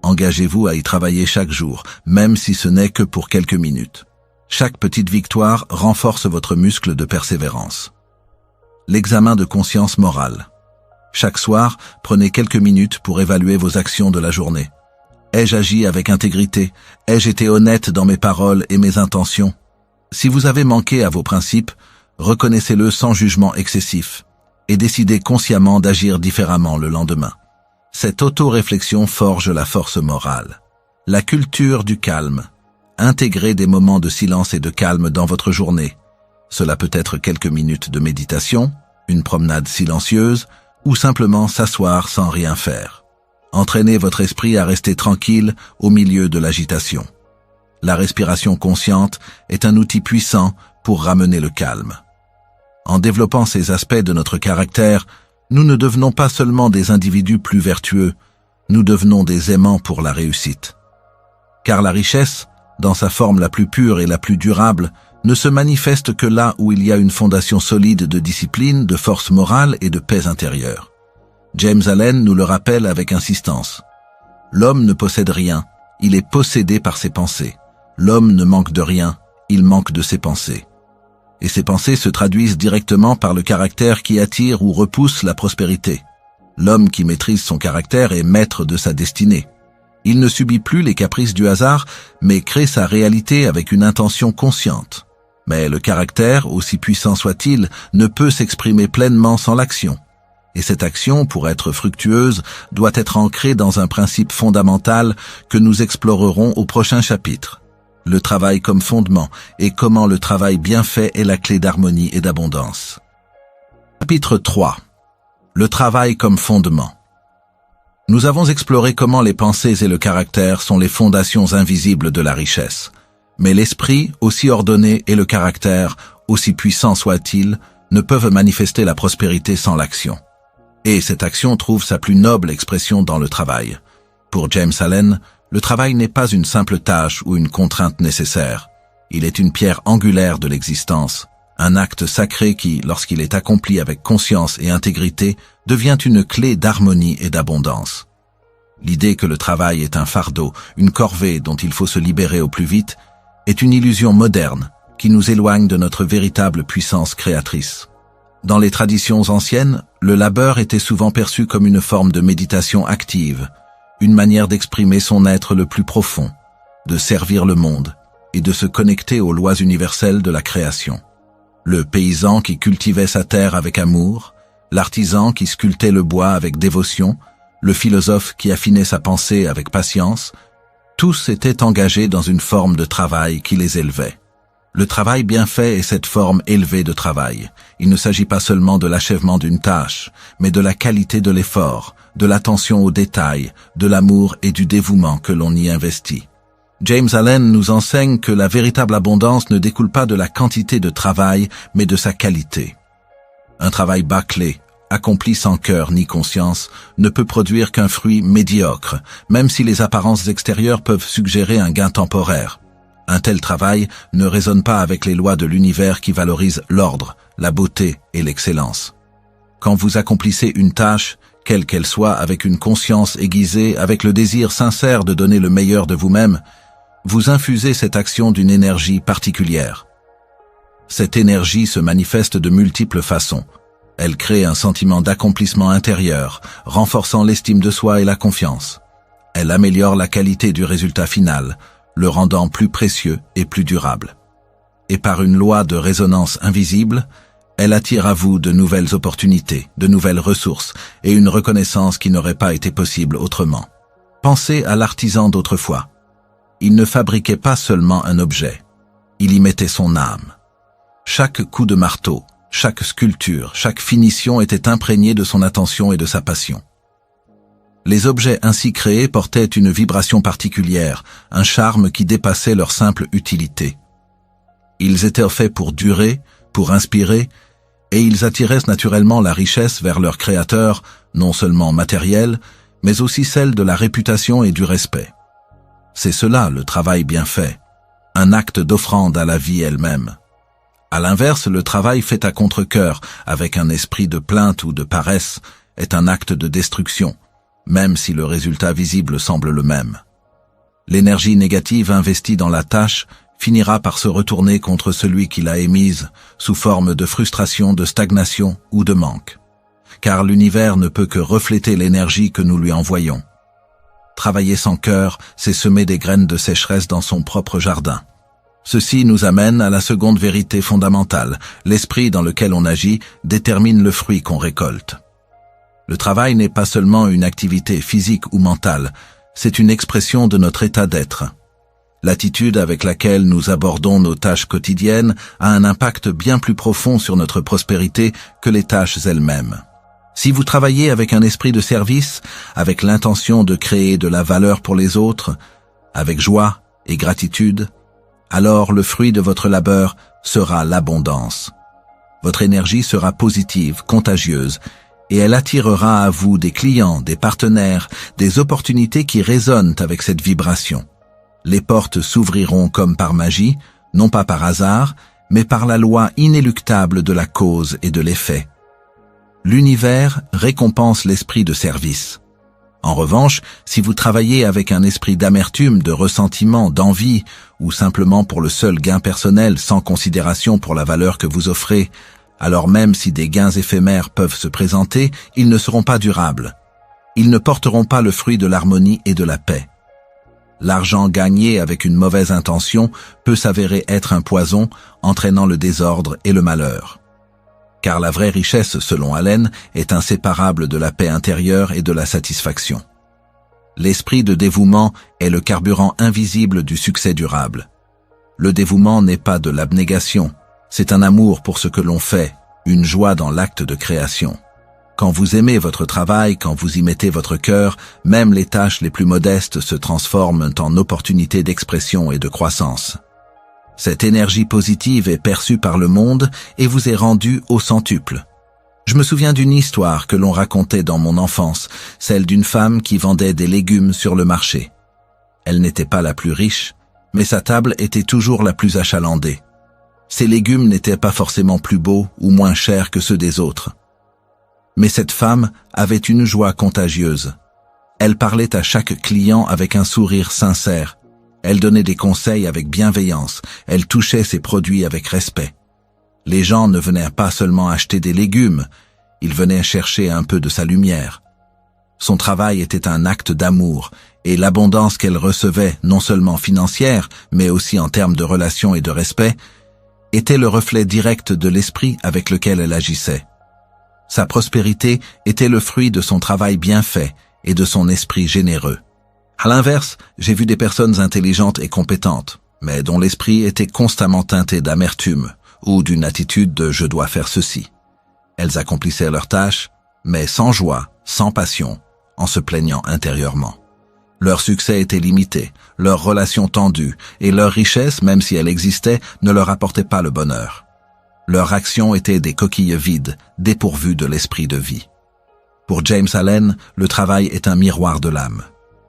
Engagez-vous à y travailler chaque jour, même si ce n'est que pour quelques minutes. Chaque petite victoire renforce votre muscle de persévérance. L'examen de conscience morale. Chaque soir, prenez quelques minutes pour évaluer vos actions de la journée. Ai-je agi avec intégrité? Ai-je été honnête dans mes paroles et mes intentions? Si vous avez manqué à vos principes, reconnaissez-le sans jugement excessif et décidez consciemment d'agir différemment le lendemain. Cette auto-réflexion forge la force morale. La culture du calme. Intégrez des moments de silence et de calme dans votre journée. Cela peut être quelques minutes de méditation, une promenade silencieuse, ou simplement s'asseoir sans rien faire. Entraînez votre esprit à rester tranquille au milieu de l'agitation. La respiration consciente est un outil puissant pour ramener le calme. En développant ces aspects de notre caractère, nous ne devenons pas seulement des individus plus vertueux, nous devenons des aimants pour la réussite. Car la richesse, dans sa forme la plus pure et la plus durable, ne se manifeste que là où il y a une fondation solide de discipline, de force morale et de paix intérieure. James Allen nous le rappelle avec insistance. L'homme ne possède rien, il est possédé par ses pensées. L'homme ne manque de rien, il manque de ses pensées. Et ces pensées se traduisent directement par le caractère qui attire ou repousse la prospérité. L'homme qui maîtrise son caractère est maître de sa destinée. Il ne subit plus les caprices du hasard, mais crée sa réalité avec une intention consciente. Mais le caractère, aussi puissant soit-il, ne peut s'exprimer pleinement sans l'action. Et cette action, pour être fructueuse, doit être ancrée dans un principe fondamental que nous explorerons au prochain chapitre. Le travail comme fondement et comment le travail bien fait est la clé d'harmonie et d'abondance. Chapitre 3. Le travail comme fondement. Nous avons exploré comment les pensées et le caractère sont les fondations invisibles de la richesse. Mais l'esprit, aussi ordonné, et le caractère, aussi puissant soit-il, ne peuvent manifester la prospérité sans l'action. Et cette action trouve sa plus noble expression dans le travail. Pour James Allen, le travail n'est pas une simple tâche ou une contrainte nécessaire. Il est une pierre angulaire de l'existence, un acte sacré qui, lorsqu'il est accompli avec conscience et intégrité, devient une clé d'harmonie et d'abondance. L'idée que le travail est un fardeau, une corvée dont il faut se libérer au plus vite, est une illusion moderne qui nous éloigne de notre véritable puissance créatrice. Dans les traditions anciennes, le labeur était souvent perçu comme une forme de méditation active, une manière d'exprimer son être le plus profond, de servir le monde et de se connecter aux lois universelles de la création. Le paysan qui cultivait sa terre avec amour, l'artisan qui sculptait le bois avec dévotion, le philosophe qui affinait sa pensée avec patience, tous étaient engagés dans une forme de travail qui les élevait. Le travail bien fait est cette forme élevée de travail. Il ne s'agit pas seulement de l'achèvement d'une tâche, mais de la qualité de l'effort, de l'attention aux détails, de l'amour et du dévouement que l'on y investit. James Allen nous enseigne que la véritable abondance ne découle pas de la quantité de travail, mais de sa qualité. Un travail bâclé, accompli sans cœur ni conscience, ne peut produire qu'un fruit médiocre, même si les apparences extérieures peuvent suggérer un gain temporaire. Un tel travail ne résonne pas avec les lois de l'univers qui valorisent l'ordre, la beauté et l'excellence. Quand vous accomplissez une tâche, quelle qu'elle soit, avec une conscience aiguisée, avec le désir sincère de donner le meilleur de vous-même, vous infusez cette action d'une énergie particulière. Cette énergie se manifeste de multiples façons. Elle crée un sentiment d'accomplissement intérieur, renforçant l'estime de soi et la confiance. Elle améliore la qualité du résultat final, le rendant plus précieux et plus durable. Et par une loi de résonance invisible, elle attire à vous de nouvelles opportunités, de nouvelles ressources et une reconnaissance qui n'aurait pas été possible autrement. Pensez à l'artisan d'autrefois. Il ne fabriquait pas seulement un objet, il y mettait son âme. Chaque coup de marteau, chaque sculpture, chaque finition était imprégnée de son attention et de sa passion. Les objets ainsi créés portaient une vibration particulière, un charme qui dépassait leur simple utilité. Ils étaient faits pour durer, pour inspirer, et ils attiraient naturellement la richesse vers leur créateur, non seulement matérielle, mais aussi celle de la réputation et du respect. C'est cela le travail bien fait, un acte d'offrande à la vie elle-même. À l'inverse, le travail fait à contre-cœur, avec un esprit de plainte ou de paresse, est un acte de destruction, même si le résultat visible semble le même. L'énergie négative investie dans la tâche finira par se retourner contre celui qui l'a émise, sous forme de frustration, de stagnation ou de manque. Car l'univers ne peut que refléter l'énergie que nous lui envoyons. Travailler sans cœur, c'est semer des graines de sécheresse dans son propre jardin. Ceci nous amène à la seconde vérité fondamentale. L'esprit dans lequel on agit détermine le fruit qu'on récolte. Le travail n'est pas seulement une activité physique ou mentale, c'est une expression de notre état d'être. L'attitude avec laquelle nous abordons nos tâches quotidiennes a un impact bien plus profond sur notre prospérité que les tâches elles-mêmes. Si vous travaillez avec un esprit de service, avec l'intention de créer de la valeur pour les autres, avec joie et gratitude, alors le fruit de votre labeur sera l'abondance. Votre énergie sera positive, contagieuse, et elle attirera à vous des clients, des partenaires, des opportunités qui résonnent avec cette vibration. Les portes s'ouvriront comme par magie, non pas par hasard, mais par la loi inéluctable de la cause et de l'effet. L'univers récompense l'esprit de service. En revanche, si vous travaillez avec un esprit d'amertume, de ressentiment, d'envie, ou simplement pour le seul gain personnel sans considération pour la valeur que vous offrez, alors même si des gains éphémères peuvent se présenter, ils ne seront pas durables. Ils ne porteront pas le fruit de l'harmonie et de la paix. L'argent gagné avec une mauvaise intention peut s'avérer être un poison, entraînant le désordre et le malheur. Car la vraie richesse, selon Allen, est inséparable de la paix intérieure et de la satisfaction. L'esprit de dévouement est le carburant invisible du succès durable. Le dévouement n'est pas de l'abnégation, c'est un amour pour ce que l'on fait, une joie dans l'acte de création. Quand vous aimez votre travail, quand vous y mettez votre cœur, même les tâches les plus modestes se transforment en opportunités d'expression et de croissance. Cette énergie positive est perçue par le monde et vous est rendue au centuple. Je me souviens d'une histoire que l'on racontait dans mon enfance, celle d'une femme qui vendait des légumes sur le marché. Elle n'était pas la plus riche, mais sa table était toujours la plus achalandée. Ses légumes n'étaient pas forcément plus beaux ou moins chers que ceux des autres. Mais cette femme avait une joie contagieuse. Elle parlait à chaque client avec un sourire sincère. Elle donnait des conseils avec bienveillance. Elle touchait ses produits avec respect. Les gens ne venaient pas seulement acheter des légumes, ils venaient chercher un peu de sa lumière. Son travail était un acte d'amour, et l'abondance qu'elle recevait, non seulement financière, mais aussi en termes de relations et de respect, était le reflet direct de l'esprit avec lequel elle agissait. Sa prospérité était le fruit de son travail bien fait et de son esprit généreux. À l'inverse, j'ai vu des personnes intelligentes et compétentes, mais dont l'esprit était constamment teinté d'amertume ou d'une attitude de « je dois faire ceci ». Elles accomplissaient leurs tâches, mais sans joie, sans passion, en se plaignant intérieurement. Leur succès était limité, leurs relations tendues, et leur richesse, même si elle existait, ne leur apportait pas le bonheur. Leurs actions étaient des coquilles vides, dépourvues de l'esprit de vie. Pour James Allen, le travail est un miroir de l'âme.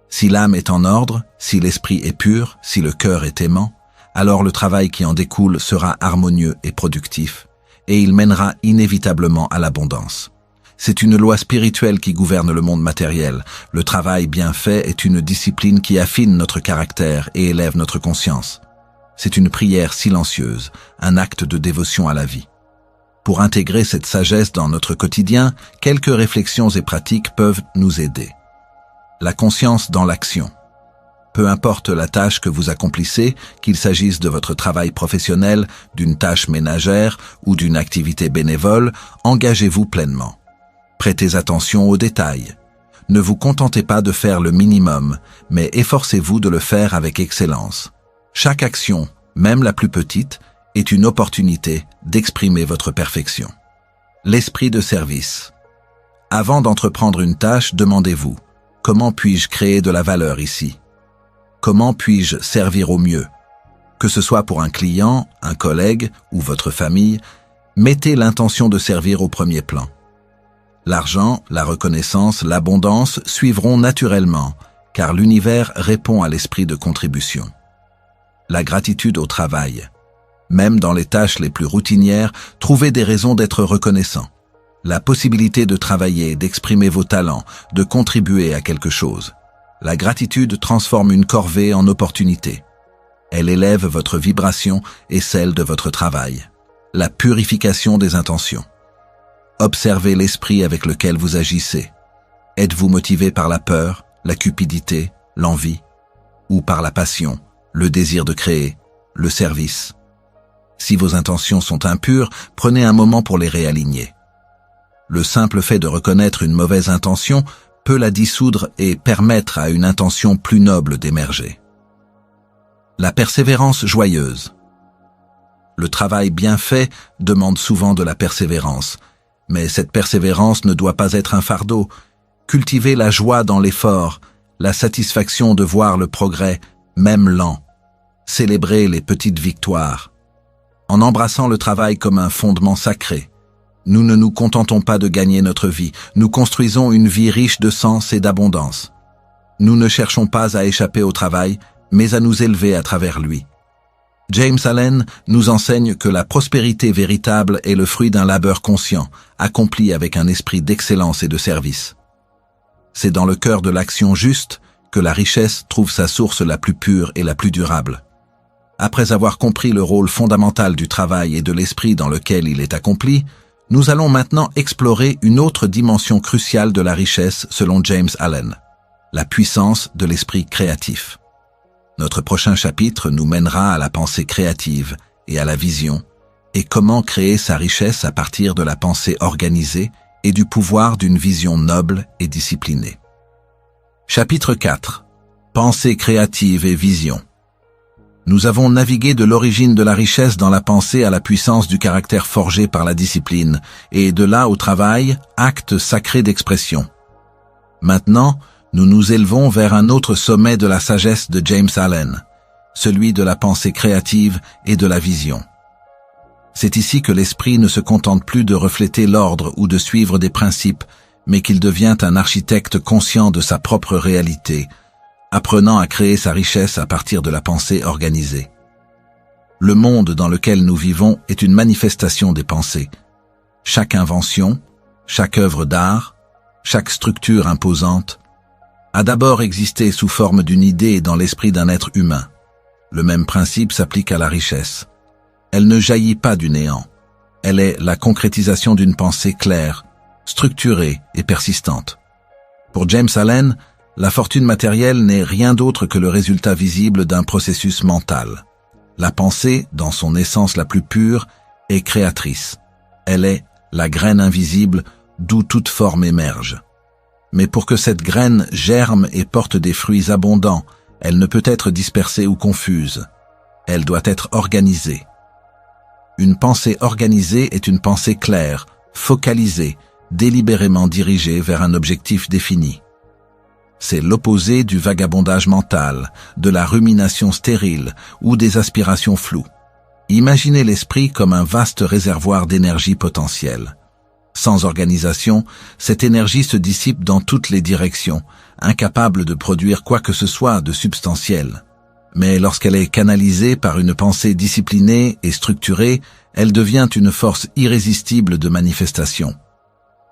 Si l'âme est en ordre, si l'esprit est pur, si le cœur est aimant, alors le travail qui en découle sera harmonieux et productif, et il mènera inévitablement à l'abondance. C'est une loi spirituelle qui gouverne le monde matériel. Le travail bien fait est une discipline qui affine notre caractère et élève notre conscience. C'est une prière silencieuse, un acte de dévotion à la vie. Pour intégrer cette sagesse dans notre quotidien, quelques réflexions et pratiques peuvent nous aider. La conscience dans l'action. Peu importe la tâche que vous accomplissez, qu'il s'agisse de votre travail professionnel, d'une tâche ménagère ou d'une activité bénévole, engagez-vous pleinement. Prêtez attention aux détails. Ne vous contentez pas de faire le minimum, mais efforcez-vous de le faire avec excellence. Chaque action, même la plus petite, est une opportunité d'exprimer votre perfection. L'esprit de service. Avant d'entreprendre une tâche, demandez-vous « Comment puis-je créer de la valeur ici ?» Comment puis-je servir au mieux? Que ce soit pour un client, un collègue ou votre famille, mettez l'intention de servir au premier plan. L'argent, la reconnaissance, l'abondance suivront naturellement, car l'univers répond à l'esprit de contribution. La gratitude au travail. Même dans les tâches les plus routinières, trouvez des raisons d'être reconnaissant. La possibilité de travailler, d'exprimer vos talents, de contribuer à quelque chose. La gratitude transforme une corvée en opportunité. Elle élève votre vibration et celle de votre travail. La purification des intentions. Observez l'esprit avec lequel vous agissez. Êtes-vous motivé par la peur, la cupidité, l'envie, ou par la passion, le désir de créer, le service? Si vos intentions sont impures, prenez un moment pour les réaligner. Le simple fait de reconnaître une mauvaise intention peut la dissoudre et permettre à une intention plus noble d'émerger. La persévérance joyeuse. Le travail bien fait demande souvent de la persévérance, mais cette persévérance ne doit pas être un fardeau. Cultivez la joie dans l'effort, la satisfaction de voir le progrès, même lent. Célébrez les petites victoires. En embrassant le travail comme un fondement sacré, nous ne nous contentons pas de gagner notre vie, nous construisons une vie riche de sens et d'abondance. Nous ne cherchons pas à échapper au travail, mais à nous élever à travers lui. James Allen nous enseigne que la prospérité véritable est le fruit d'un labeur conscient, accompli avec un esprit d'excellence et de service. C'est dans le cœur de l'action juste que la richesse trouve sa source la plus pure et la plus durable. Après avoir compris le rôle fondamental du travail et de l'esprit dans lequel il est accompli, nous allons maintenant explorer une autre dimension cruciale de la richesse selon James Allen, la puissance de l'esprit créatif. Notre prochain chapitre nous mènera à la pensée créative et à la vision, et comment créer sa richesse à partir de la pensée organisée et du pouvoir d'une vision noble et disciplinée. Chapitre 4. Pensée créative et vision. Nous avons navigué de l'origine de la richesse dans la pensée à la puissance du caractère forgé par la discipline, et de là au travail, acte sacré d'expression. Maintenant, nous nous élevons vers un autre sommet de la sagesse de James Allen, celui de la pensée créative et de la vision. C'est ici que l'esprit ne se contente plus de refléter l'ordre ou de suivre des principes, mais qu'il devient un architecte conscient de sa propre réalité, apprenant à créer sa richesse à partir de la pensée organisée. Le monde dans lequel nous vivons est une manifestation des pensées. Chaque invention, chaque œuvre d'art, chaque structure imposante a d'abord existé sous forme d'une idée dans l'esprit d'un être humain. Le même principe s'applique à la richesse. Elle ne jaillit pas du néant. Elle est la concrétisation d'une pensée claire, structurée et persistante. Pour James Allen, la fortune matérielle n'est rien d'autre que le résultat visible d'un processus mental. La pensée, dans son essence la plus pure, est créatrice. Elle est la graine invisible d'où toute forme émerge. Mais pour que cette graine germe et porte des fruits abondants, elle ne peut être dispersée ou confuse. Elle doit être organisée. Une pensée organisée est une pensée claire, focalisée, délibérément dirigée vers un objectif défini. C'est l'opposé du vagabondage mental, de la rumination stérile ou des aspirations floues. Imaginez l'esprit comme un vaste réservoir d'énergie potentielle. Sans organisation, cette énergie se dissipe dans toutes les directions, incapable de produire quoi que ce soit de substantiel. Mais lorsqu'elle est canalisée par une pensée disciplinée et structurée, elle devient une force irrésistible de manifestation.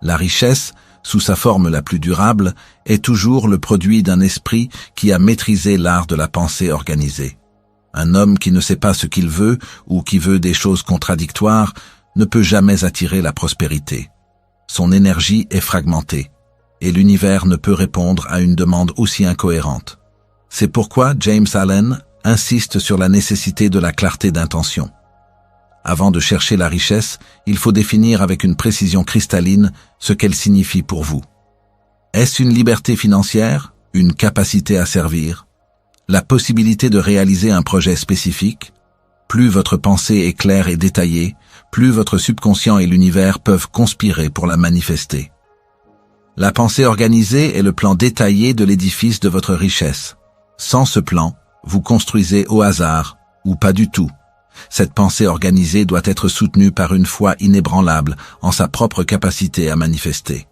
La richesse, sous sa forme la plus durable, est toujours le produit d'un esprit qui a maîtrisé l'art de la pensée organisée. Un homme qui ne sait pas ce qu'il veut ou qui veut des choses contradictoires ne peut jamais attirer la prospérité. Son énergie est fragmentée, et l'univers ne peut répondre à une demande aussi incohérente. C'est pourquoi James Allen insiste sur la nécessité de la clarté d'intention. Avant de chercher la richesse, il faut définir avec une précision cristalline ce qu'elle signifie pour vous. Est-ce une liberté financière, une capacité à servir, la possibilité de réaliser un projet spécifique? Plus votre pensée est claire et détaillée, plus votre subconscient et l'univers peuvent conspirer pour la manifester. La pensée organisée est le plan détaillé de l'édifice de votre richesse. Sans ce plan, vous construisez au hasard, ou pas du tout. Cette pensée organisée doit être soutenue par une foi inébranlable en sa propre capacité à manifester.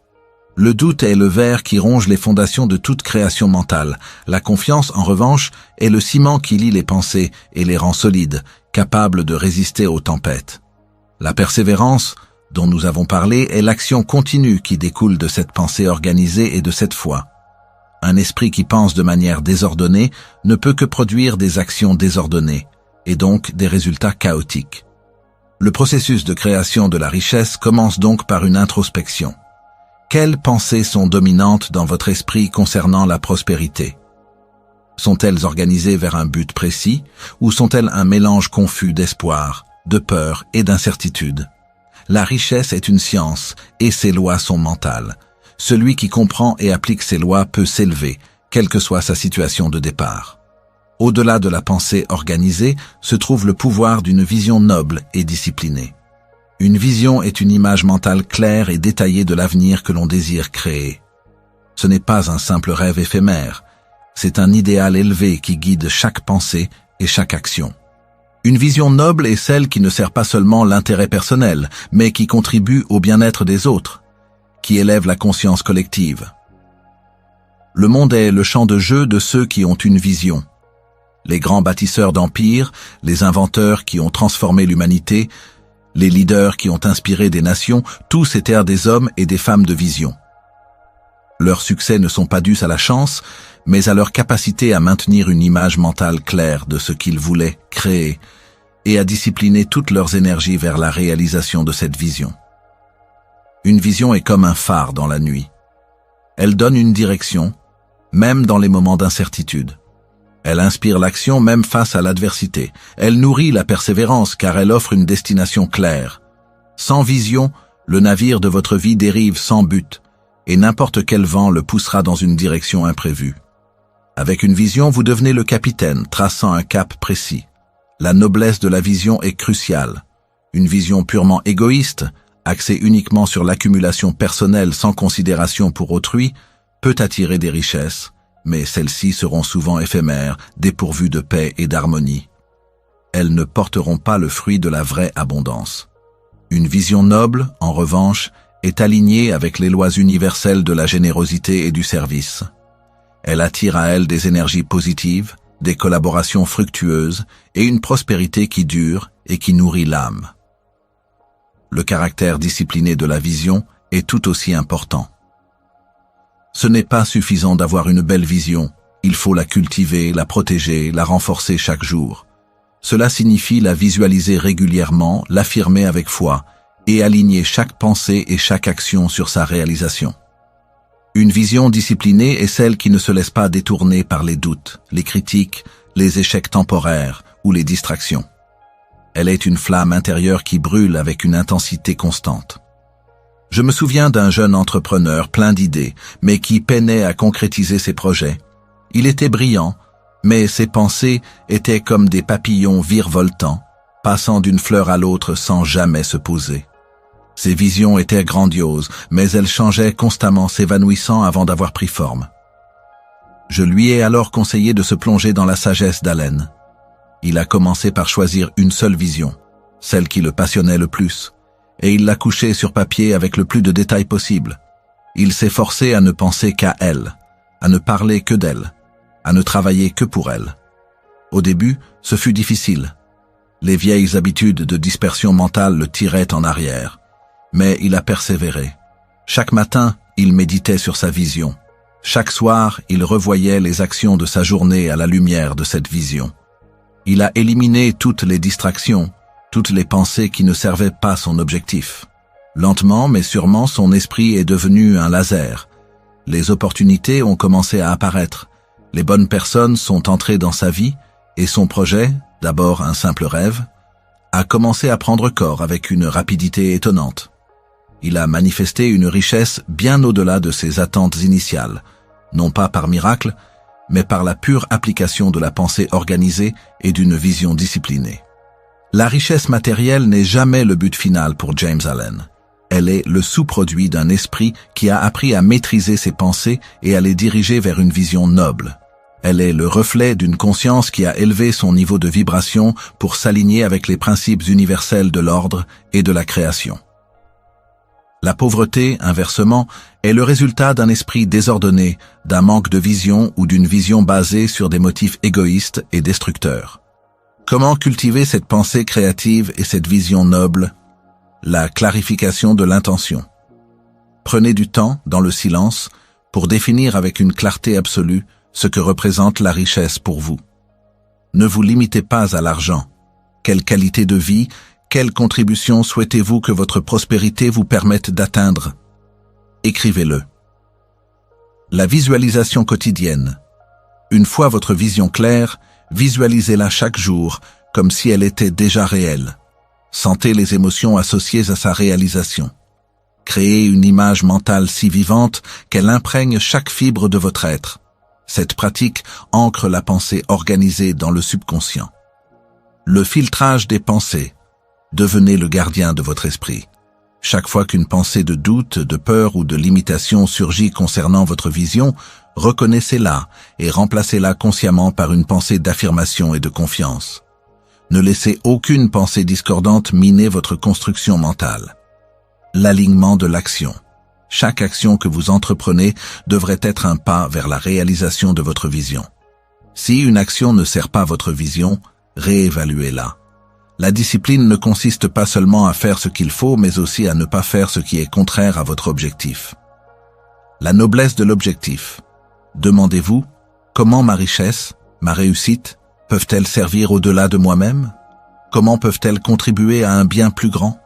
Le doute est le ver qui ronge les fondations de toute création mentale. La confiance, en revanche, est le ciment qui lie les pensées et les rend solides, capables de résister aux tempêtes. La persévérance, dont nous avons parlé, est l'action continue qui découle de cette pensée organisée et de cette foi. Un esprit qui pense de manière désordonnée ne peut que produire des actions désordonnées, et donc des résultats chaotiques. Le processus de création de la richesse commence donc par une introspection. Quelles pensées sont dominantes dans votre esprit concernant la prospérité? Sont-elles organisées vers un but précis, ou sont-elles un mélange confus d'espoir, de peur et d'incertitude? La richesse est une science, et ses lois sont mentales. Celui qui comprend et applique ces lois peut s'élever, quelle que soit sa situation de départ. Au-delà de la pensée organisée se trouve le pouvoir d'une vision noble et disciplinée. Une vision est une image mentale claire et détaillée de l'avenir que l'on désire créer. Ce n'est pas un simple rêve éphémère, c'est un idéal élevé qui guide chaque pensée et chaque action. Une vision noble est celle qui ne sert pas seulement l'intérêt personnel, mais qui contribue au bien-être des autres, qui élève la conscience collective. Le monde est le champ de jeu de ceux qui ont une vision. Les grands bâtisseurs d'empires, les inventeurs qui ont transformé l'humanité, les leaders qui ont inspiré des nations, tous étaient des hommes et des femmes de vision. Leurs succès ne sont pas dus à la chance, mais à leur capacité à maintenir une image mentale claire de ce qu'ils voulaient créer et à discipliner toutes leurs énergies vers la réalisation de cette vision. Une vision est comme un phare dans la nuit. Elle donne une direction, même dans les moments d'incertitude. Elle inspire l'action même face à l'adversité. Elle nourrit la persévérance car elle offre une destination claire. Sans vision, le navire de votre vie dérive sans but, et n'importe quel vent le poussera dans une direction imprévue. Avec une vision, vous devenez le capitaine, traçant un cap précis. La noblesse de la vision est cruciale. Une vision purement égoïste, axée uniquement sur l'accumulation personnelle sans considération pour autrui, peut attirer des richesses, mais celles-ci seront souvent éphémères, dépourvues de paix et d'harmonie. Elles ne porteront pas le fruit de la vraie abondance. Une vision noble, en revanche, est alignée avec les lois universelles de la générosité et du service. Elle attire à elle des énergies positives, des collaborations fructueuses et une prospérité qui dure et qui nourrit l'âme. Le caractère discipliné de la vision est tout aussi important. Ce n'est pas suffisant d'avoir une belle vision, il faut la cultiver, la protéger, la renforcer chaque jour. Cela signifie la visualiser régulièrement, l'affirmer avec foi et aligner chaque pensée et chaque action sur sa réalisation. Une vision disciplinée est celle qui ne se laisse pas détourner par les doutes, les critiques, les échecs temporaires ou les distractions. Elle est une flamme intérieure qui brûle avec une intensité constante. Je me souviens d'un jeune entrepreneur plein d'idées, mais qui peinait à concrétiser ses projets. Il était brillant, mais ses pensées étaient comme des papillons virevoltants, passant d'une fleur à l'autre sans jamais se poser. Ses visions étaient grandioses, mais elles changeaient constamment, s'évanouissant avant d'avoir pris forme. Je lui ai alors conseillé de se plonger dans la sagesse d'Allen. Il a commencé par choisir une seule vision, celle qui le passionnait le plus, et il l'a couchée sur papier avec le plus de détails possible. Il s'est forcé à ne penser qu'à elle, à ne parler que d'elle, à ne travailler que pour elle. Au début, ce fut difficile. Les vieilles habitudes de dispersion mentale le tiraient en arrière. Mais il a persévéré. Chaque matin, il méditait sur sa vision. Chaque soir, il revoyait les actions de sa journée à la lumière de cette vision. Il a éliminé toutes les distractions, toutes les pensées qui ne servaient pas son objectif. Lentement mais sûrement, son esprit est devenu un laser. Les opportunités ont commencé à apparaître. Les bonnes personnes sont entrées dans sa vie et son projet, d'abord un simple rêve, a commencé à prendre corps avec une rapidité étonnante. Il a manifesté une richesse bien au-delà de ses attentes initiales, non pas par miracle, mais par la pure application de la pensée organisée et d'une vision disciplinée. La richesse matérielle n'est jamais le but final pour James Allen. Elle est le sous-produit d'un esprit qui a appris à maîtriser ses pensées et à les diriger vers une vision noble. Elle est le reflet d'une conscience qui a élevé son niveau de vibration pour s'aligner avec les principes universels de l'ordre et de la création. La pauvreté, inversement, est le résultat d'un esprit désordonné, d'un manque de vision ou d'une vision basée sur des motifs égoïstes et destructeurs. Comment cultiver cette pensée créative et cette vision noble? La clarification de l'intention. Prenez du temps, dans le silence, pour définir avec une clarté absolue ce que représente la richesse pour vous. Ne vous limitez pas à l'argent. Quelle qualité de vie, quelle contribution souhaitez-vous que votre prospérité vous permette d'atteindre? Écrivez-le. La visualisation quotidienne. Une fois votre vision claire, visualisez-la chaque jour comme si elle était déjà réelle. Sentez les émotions associées à sa réalisation. Créez une image mentale si vivante qu'elle imprègne chaque fibre de votre être. Cette pratique ancre la pensée organisée dans le subconscient. Le filtrage des pensées. Devenez le gardien de votre esprit. Chaque fois qu'une pensée de doute, de peur ou de limitation surgit concernant votre vision, reconnaissez-la et remplacez-la consciemment par une pensée d'affirmation et de confiance. Ne laissez aucune pensée discordante miner votre construction mentale. L'alignement de l'action. Chaque action que vous entreprenez devrait être un pas vers la réalisation de votre vision. Si une action ne sert pas votre vision, réévaluez-la. La discipline ne consiste pas seulement à faire ce qu'il faut, mais aussi à ne pas faire ce qui est contraire à votre objectif. La noblesse de l'objectif. Demandez-vous, comment ma richesse, ma réussite, peuvent-elles servir au-delà de moi-même? Comment peuvent-elles contribuer à un bien plus grand?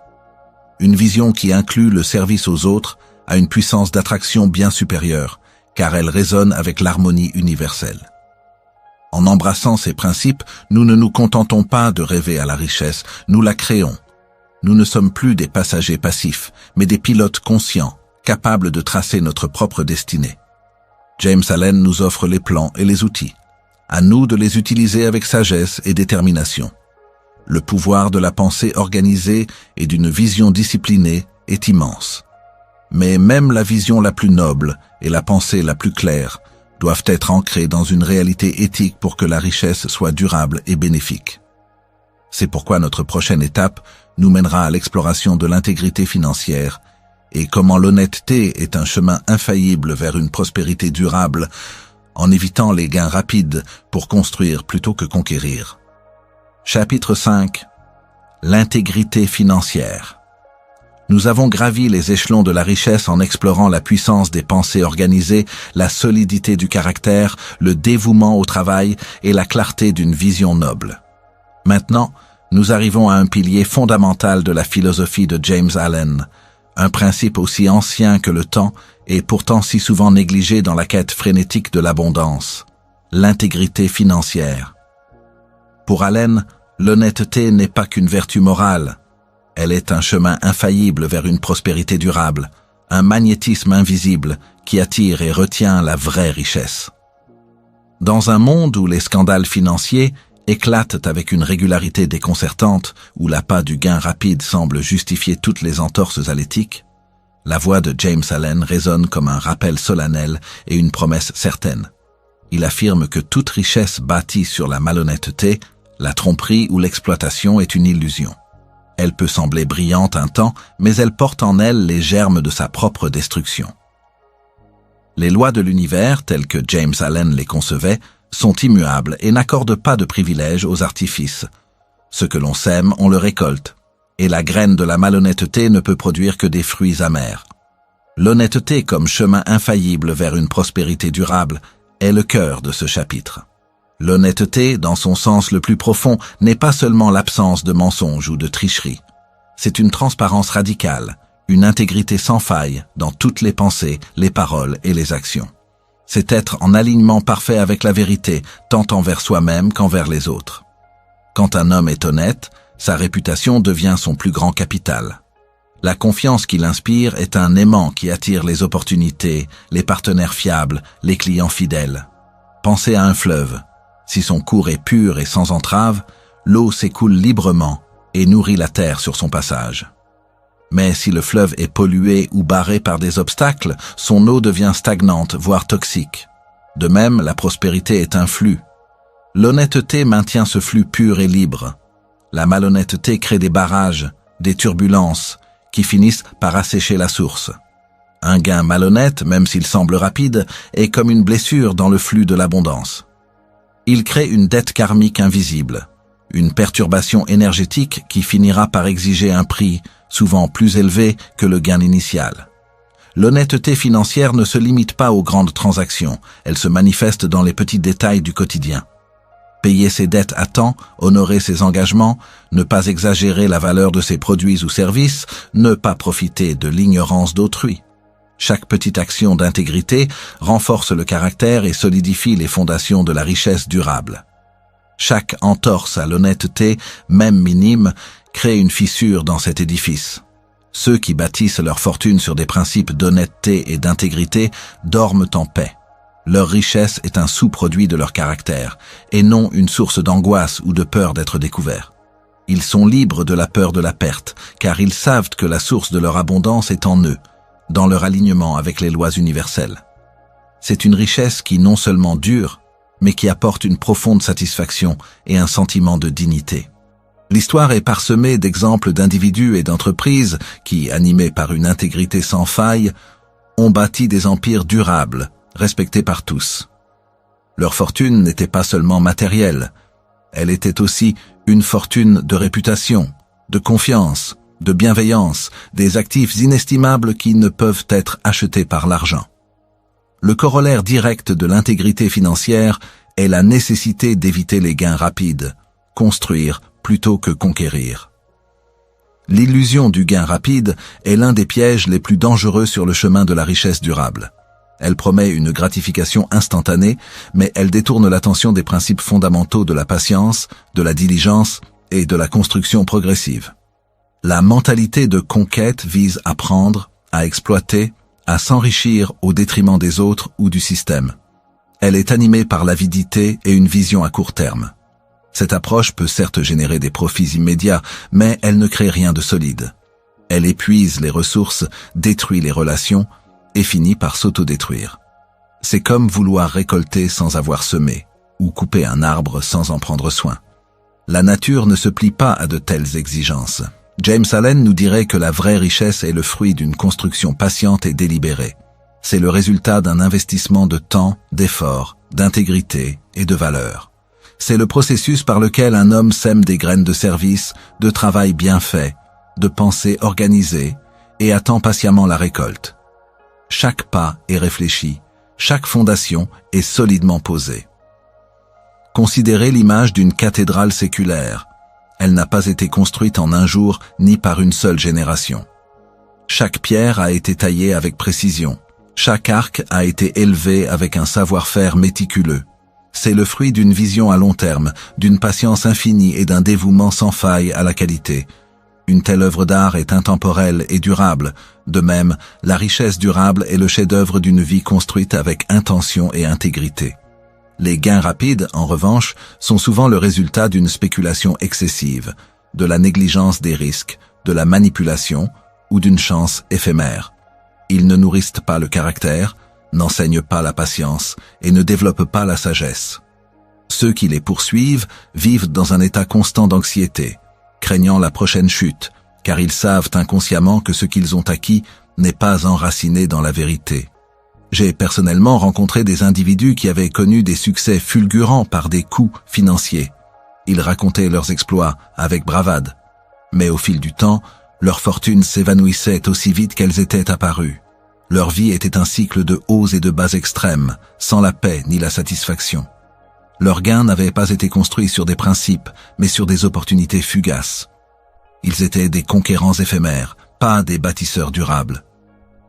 Une vision qui inclut le service aux autres a une puissance d'attraction bien supérieure, car elle résonne avec l'harmonie universelle. En embrassant ces principes, nous ne nous contentons pas de rêver à la richesse, nous la créons. Nous ne sommes plus des passagers passifs, mais des pilotes conscients, capables de tracer notre propre destinée. James Allen nous offre les plans et les outils. À nous de les utiliser avec sagesse et détermination. Le pouvoir de la pensée organisée et d'une vision disciplinée est immense. Mais même la vision la plus noble et la pensée la plus claire doivent être ancrées dans une réalité éthique pour que la richesse soit durable et bénéfique. C'est pourquoi notre prochaine étape nous mènera à l'exploration de l'intégrité financière et comment l'honnêteté est un chemin infaillible vers une prospérité durable en évitant les gains rapides pour construire plutôt que conquérir. Chapitre 5. L'intégrité financière. Nous avons gravi les échelons de la richesse en explorant la puissance des pensées organisées, la solidité du caractère, le dévouement au travail et la clarté d'une vision noble. Maintenant, nous arrivons à un pilier fondamental de la philosophie de James Allen, un principe aussi ancien que le temps et pourtant si souvent négligé dans la quête frénétique de l'abondance, l'intégrité financière. Pour Allen, l'honnêteté n'est pas qu'une vertu morale. Elle est un chemin infaillible vers une prospérité durable, un magnétisme invisible qui attire et retient la vraie richesse. Dans un monde où les scandales financiers éclatent avec une régularité déconcertante, où l'appât du gain rapide semble justifier toutes les entorses à l'éthique, la voix de James Allen résonne comme un rappel solennel et une promesse certaine. Il affirme que toute richesse bâtie sur la malhonnêteté, la tromperie ou l'exploitation est une illusion. Elle peut sembler brillante un temps, mais elle porte en elle les germes de sa propre destruction. Les lois de l'univers, telles que James Allen les concevait, sont immuables et n'accordent pas de privilèges aux artifices. Ce que l'on sème, on le récolte, et la graine de la malhonnêteté ne peut produire que des fruits amers. L'honnêteté comme chemin infaillible vers une prospérité durable est le cœur de ce chapitre. L'honnêteté, dans son sens le plus profond, n'est pas seulement l'absence de mensonges ou de tricherie. C'est une transparence radicale, une intégrité sans faille dans toutes les pensées, les paroles et les actions. C'est être en alignement parfait avec la vérité, tant envers soi-même qu'envers les autres. Quand un homme est honnête, sa réputation devient son plus grand capital. La confiance qu'il inspire est un aimant qui attire les opportunités, les partenaires fiables, les clients fidèles. Pensez à un fleuve. Si son cours est pur et sans entrave, l'eau s'écoule librement et nourrit la terre sur son passage. Mais si le fleuve est pollué ou barré par des obstacles, son eau devient stagnante, voire toxique. De même, la prospérité est un flux. L'honnêteté maintient ce flux pur et libre. La malhonnêteté crée des barrages, des turbulences, qui finissent par assécher la source. Un gain malhonnête, même s'il semble rapide, est comme une blessure dans le flux de l'abondance. Il crée une dette karmique invisible, une perturbation énergétique qui finira par exiger un prix, souvent plus élevé que le gain initial. L'honnêteté financière ne se limite pas aux grandes transactions, elle se manifeste dans les petits détails du quotidien. Payer ses dettes à temps, honorer ses engagements, ne pas exagérer la valeur de ses produits ou services, ne pas profiter de l'ignorance d'autrui. Chaque petite action d'intégrité renforce le caractère et solidifie les fondations de la richesse durable. Chaque entorse à l'honnêteté, même minime, crée une fissure dans cet édifice. Ceux qui bâtissent leur fortune sur des principes d'honnêteté et d'intégrité dorment en paix. Leur richesse est un sous-produit de leur caractère, et non une source d'angoisse ou de peur d'être découverts. Ils sont libres de la peur de la perte, car ils savent que la source de leur abondance est en eux, dans leur alignement avec les lois universelles. C'est une richesse qui non seulement dure, mais qui apporte une profonde satisfaction et un sentiment de dignité. L'histoire est parsemée d'exemples d'individus et d'entreprises qui, animés par une intégrité sans faille, ont bâti des empires durables, respectés par tous. Leur fortune n'était pas seulement matérielle, elle était aussi une fortune de réputation, de confiance, de bienveillance, des actifs inestimables qui ne peuvent être achetés par l'argent. Le corollaire direct de l'intégrité financière est la nécessité d'éviter les gains rapides, construire plutôt que conquérir. L'illusion du gain rapide est l'un des pièges les plus dangereux sur le chemin de la richesse durable. Elle promet une gratification instantanée, mais elle détourne l'attention des principes fondamentaux de la patience, de la diligence et de la construction progressive. La mentalité de conquête vise à prendre, à exploiter, à s'enrichir au détriment des autres ou du système. Elle est animée par l'avidité et une vision à court terme. Cette approche peut certes générer des profits immédiats, mais elle ne crée rien de solide. Elle épuise les ressources, détruit les relations et finit par s'autodétruire. C'est comme vouloir récolter sans avoir semé, ou couper un arbre sans en prendre soin. La nature ne se plie pas à de telles exigences. James Allen nous dirait que la vraie richesse est le fruit d'une construction patiente et délibérée. C'est le résultat d'un investissement de temps, d'effort, d'intégrité et de valeur. C'est le processus par lequel un homme sème des graines de service, de travail bien fait, de pensée organisée et attend patiemment la récolte. Chaque pas est réfléchi, chaque fondation est solidement posée. Considérez l'image d'une cathédrale séculaire. Elle n'a pas été construite en un jour ni par une seule génération. Chaque pierre a été taillée avec précision. Chaque arc a été élevé avec un savoir-faire méticuleux. C'est le fruit d'une vision à long terme, d'une patience infinie et d'un dévouement sans faille à la qualité. Une telle œuvre d'art est intemporelle et durable. De même, la richesse durable est le chef-d'œuvre d'une vie construite avec intention et intégrité. Les gains rapides, en revanche, sont souvent le résultat d'une spéculation excessive, de la négligence des risques, de la manipulation ou d'une chance éphémère. Ils ne nourrissent pas le caractère, n'enseignent pas la patience et ne développent pas la sagesse. Ceux qui les poursuivent vivent dans un état constant d'anxiété, craignant la prochaine chute, car ils savent inconsciemment que ce qu'ils ont acquis n'est pas enraciné dans la vérité. J'ai personnellement rencontré des individus qui avaient connu des succès fulgurants par des coups financiers. Ils racontaient leurs exploits avec bravade. Mais au fil du temps, leurs fortunes s'évanouissaient aussi vite qu'elles étaient apparues. Leur vie était un cycle de hauts et de bas extrêmes, sans la paix ni la satisfaction. Leurs gains n'avaient pas été construits sur des principes, mais sur des opportunités fugaces. Ils étaient des conquérants éphémères, pas des bâtisseurs durables.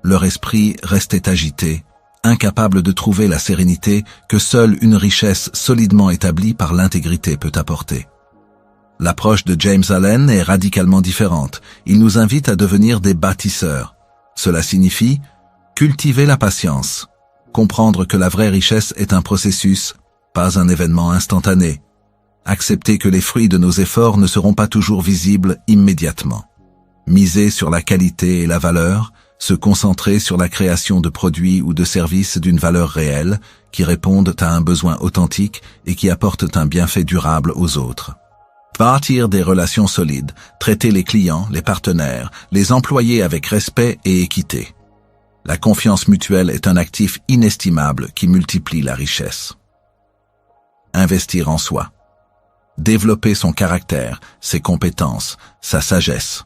Leur esprit restait agité, incapable de trouver la sérénité que seule une richesse solidement établie par l'intégrité peut apporter. L'approche de James Allen est radicalement différente. Il nous invite à devenir des bâtisseurs. Cela signifie cultiver la patience, comprendre que la vraie richesse est un processus, pas un événement instantané. Accepter que les fruits de nos efforts ne seront pas toujours visibles immédiatement. Miser sur la qualité et la valeur, se concentrer sur la création de produits ou de services d'une valeur réelle, qui répondent à un besoin authentique et qui apportent un bienfait durable aux autres. Bâtir des relations solides, traiter les clients, les partenaires, les employés avec respect et équité. La confiance mutuelle est un actif inestimable qui multiplie la richesse. Investir en soi. Développer son caractère, ses compétences, sa sagesse.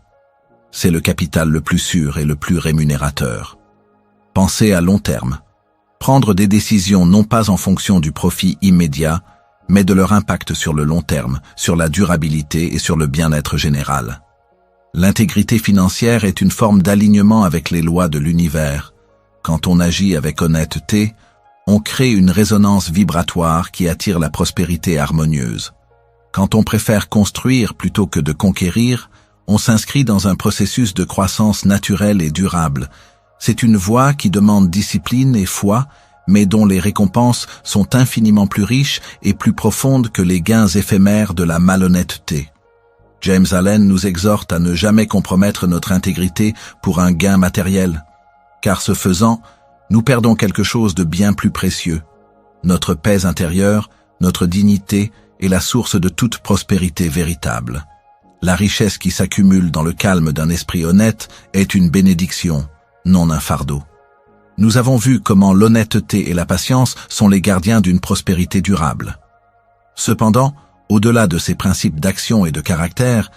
C'est le capital le plus sûr et le plus rémunérateur. Penser à long terme. Prendre des décisions non pas en fonction du profit immédiat, mais de leur impact sur le long terme, sur la durabilité et sur le bien-être général. L'intégrité financière est une forme d'alignement avec les lois de l'univers. Quand on agit avec honnêteté, on crée une résonance vibratoire qui attire la prospérité harmonieuse. Quand on préfère construire plutôt que de conquérir, on s'inscrit dans un processus de croissance naturelle et durable. C'est une voie qui demande discipline et foi, mais dont les récompenses sont infiniment plus riches et plus profondes que les gains éphémères de la malhonnêteté. James Allen nous exhorte à ne jamais compromettre notre intégrité pour un gain matériel, car ce faisant, nous perdons quelque chose de bien plus précieux. Notre paix intérieure, notre dignité est la source de toute prospérité véritable. La richesse qui s'accumule dans le calme d'un esprit honnête est une bénédiction, non un fardeau. Nous avons vu comment l'honnêteté et la patience sont les gardiens d'une prospérité durable. Cependant, au-delà de ces principes d'action et de caractère,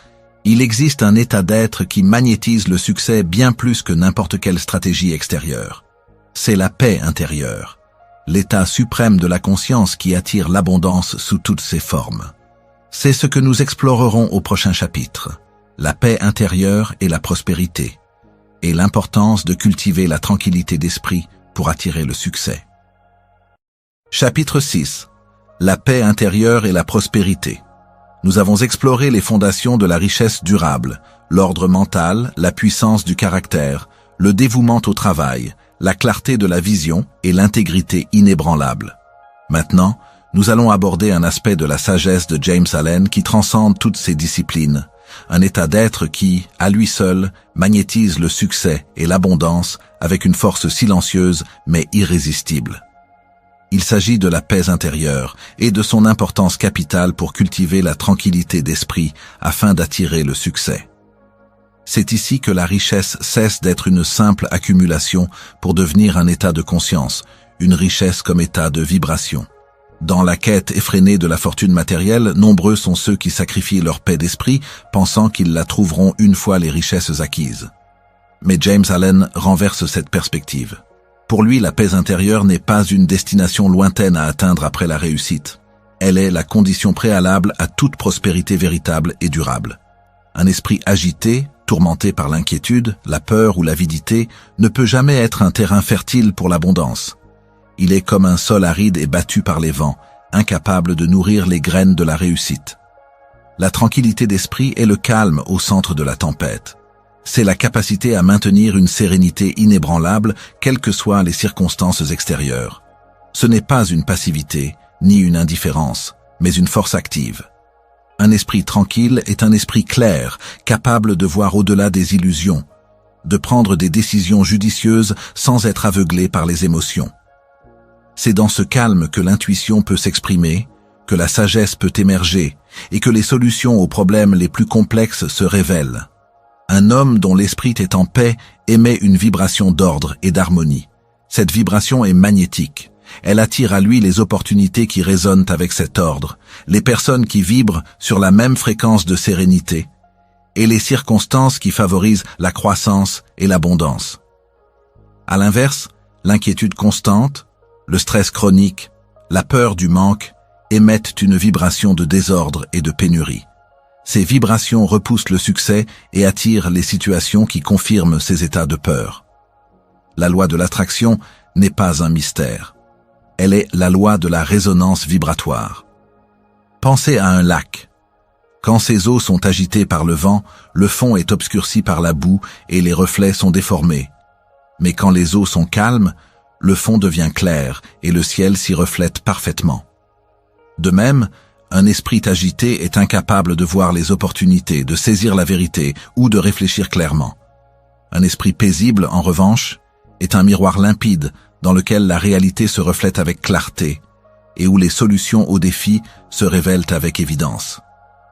il existe un état d'être qui magnétise le succès bien plus que n'importe quelle stratégie extérieure. C'est la paix intérieure, l'état suprême de la conscience qui attire l'abondance sous toutes ses formes. C'est ce que nous explorerons au prochain chapitre, la paix intérieure et la prospérité, et l'importance de cultiver la tranquillité d'esprit pour attirer le succès. Chapitre 6. La paix intérieure et la prospérité. Nous avons exploré les fondations de la richesse durable, l'ordre mental, la puissance du caractère, le dévouement au travail, la clarté de la vision et l'intégrité inébranlable. Maintenant, nous allons aborder un aspect de la sagesse de James Allen qui transcende toutes ces disciplines, un état d'être qui, à lui seul, magnétise le succès et l'abondance avec une force silencieuse mais irrésistible. Il s'agit de la paix intérieure et de son importance capitale pour cultiver la tranquillité d'esprit afin d'attirer le succès. C'est ici que la richesse cesse d'être une simple accumulation pour devenir un état de conscience, une richesse comme état de vibration. Dans la quête effrénée de la fortune matérielle, nombreux sont ceux qui sacrifient leur paix d'esprit, pensant qu'ils la trouveront une fois les richesses acquises. Mais James Allen renverse cette perspective. Pour lui, la paix intérieure n'est pas une destination lointaine à atteindre après la réussite. Elle est la condition préalable à toute prospérité véritable et durable. Un esprit agité, tourmenté par l'inquiétude, la peur ou l'avidité, ne peut jamais être un terrain fertile pour l'abondance. Il est comme un sol aride et battu par les vents, incapable de nourrir les graines de la réussite. La tranquillité d'esprit est le calme au centre de la tempête. C'est la capacité à maintenir une sérénité inébranlable, quelles que soient les circonstances extérieures. Ce n'est pas une passivité, ni une indifférence, mais une force active. Un esprit tranquille est un esprit clair, capable de voir au-delà des illusions, de prendre des décisions judicieuses sans être aveuglé par les émotions. C'est dans ce calme que l'intuition peut s'exprimer, que la sagesse peut émerger et que les solutions aux problèmes les plus complexes se révèlent. Un homme dont l'esprit est en paix émet une vibration d'ordre et d'harmonie. Cette vibration est magnétique. Elle attire à lui les opportunités qui résonnent avec cet ordre, les personnes qui vibrent sur la même fréquence de sérénité, et les circonstances qui favorisent la croissance et l'abondance. À l'inverse, l'inquiétude constante, le stress chronique, la peur du manque émettent une vibration de désordre et de pénurie. Ces vibrations repoussent le succès et attirent les situations qui confirment ces états de peur. La loi de l'attraction n'est pas un mystère. Elle est la loi de la résonance vibratoire. Pensez à un lac. Quand ses eaux sont agitées par le vent, le fond est obscurci par la boue et les reflets sont déformés. Mais quand les eaux sont calmes, le fond devient clair et le ciel s'y reflète parfaitement. De même, un esprit agité est incapable de voir les opportunités, de saisir la vérité ou de réfléchir clairement. Un esprit paisible, en revanche, est un miroir limpide dans lequel la réalité se reflète avec clarté et où les solutions aux défis se révèlent avec évidence.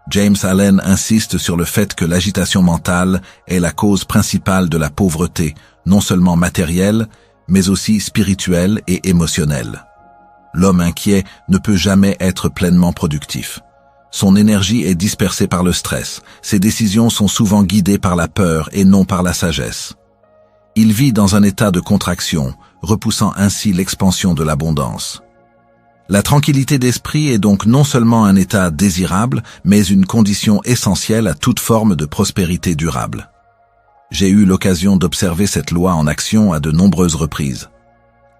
James Allen insiste sur le fait que l'agitation mentale est la cause principale de la pauvreté, non seulement matérielle, mais aussi spirituelle et émotionnelle. L'homme inquiet ne peut jamais être pleinement productif. Son énergie est dispersée par le stress. Ses décisions sont souvent guidées par la peur et non par la sagesse. Il vit dans un état de contraction, repoussant ainsi l'expansion de l'abondance. La tranquillité d'esprit est donc non seulement un état désirable, mais une condition essentielle à toute forme de prospérité durable. J'ai eu l'occasion d'observer cette loi en action à de nombreuses reprises.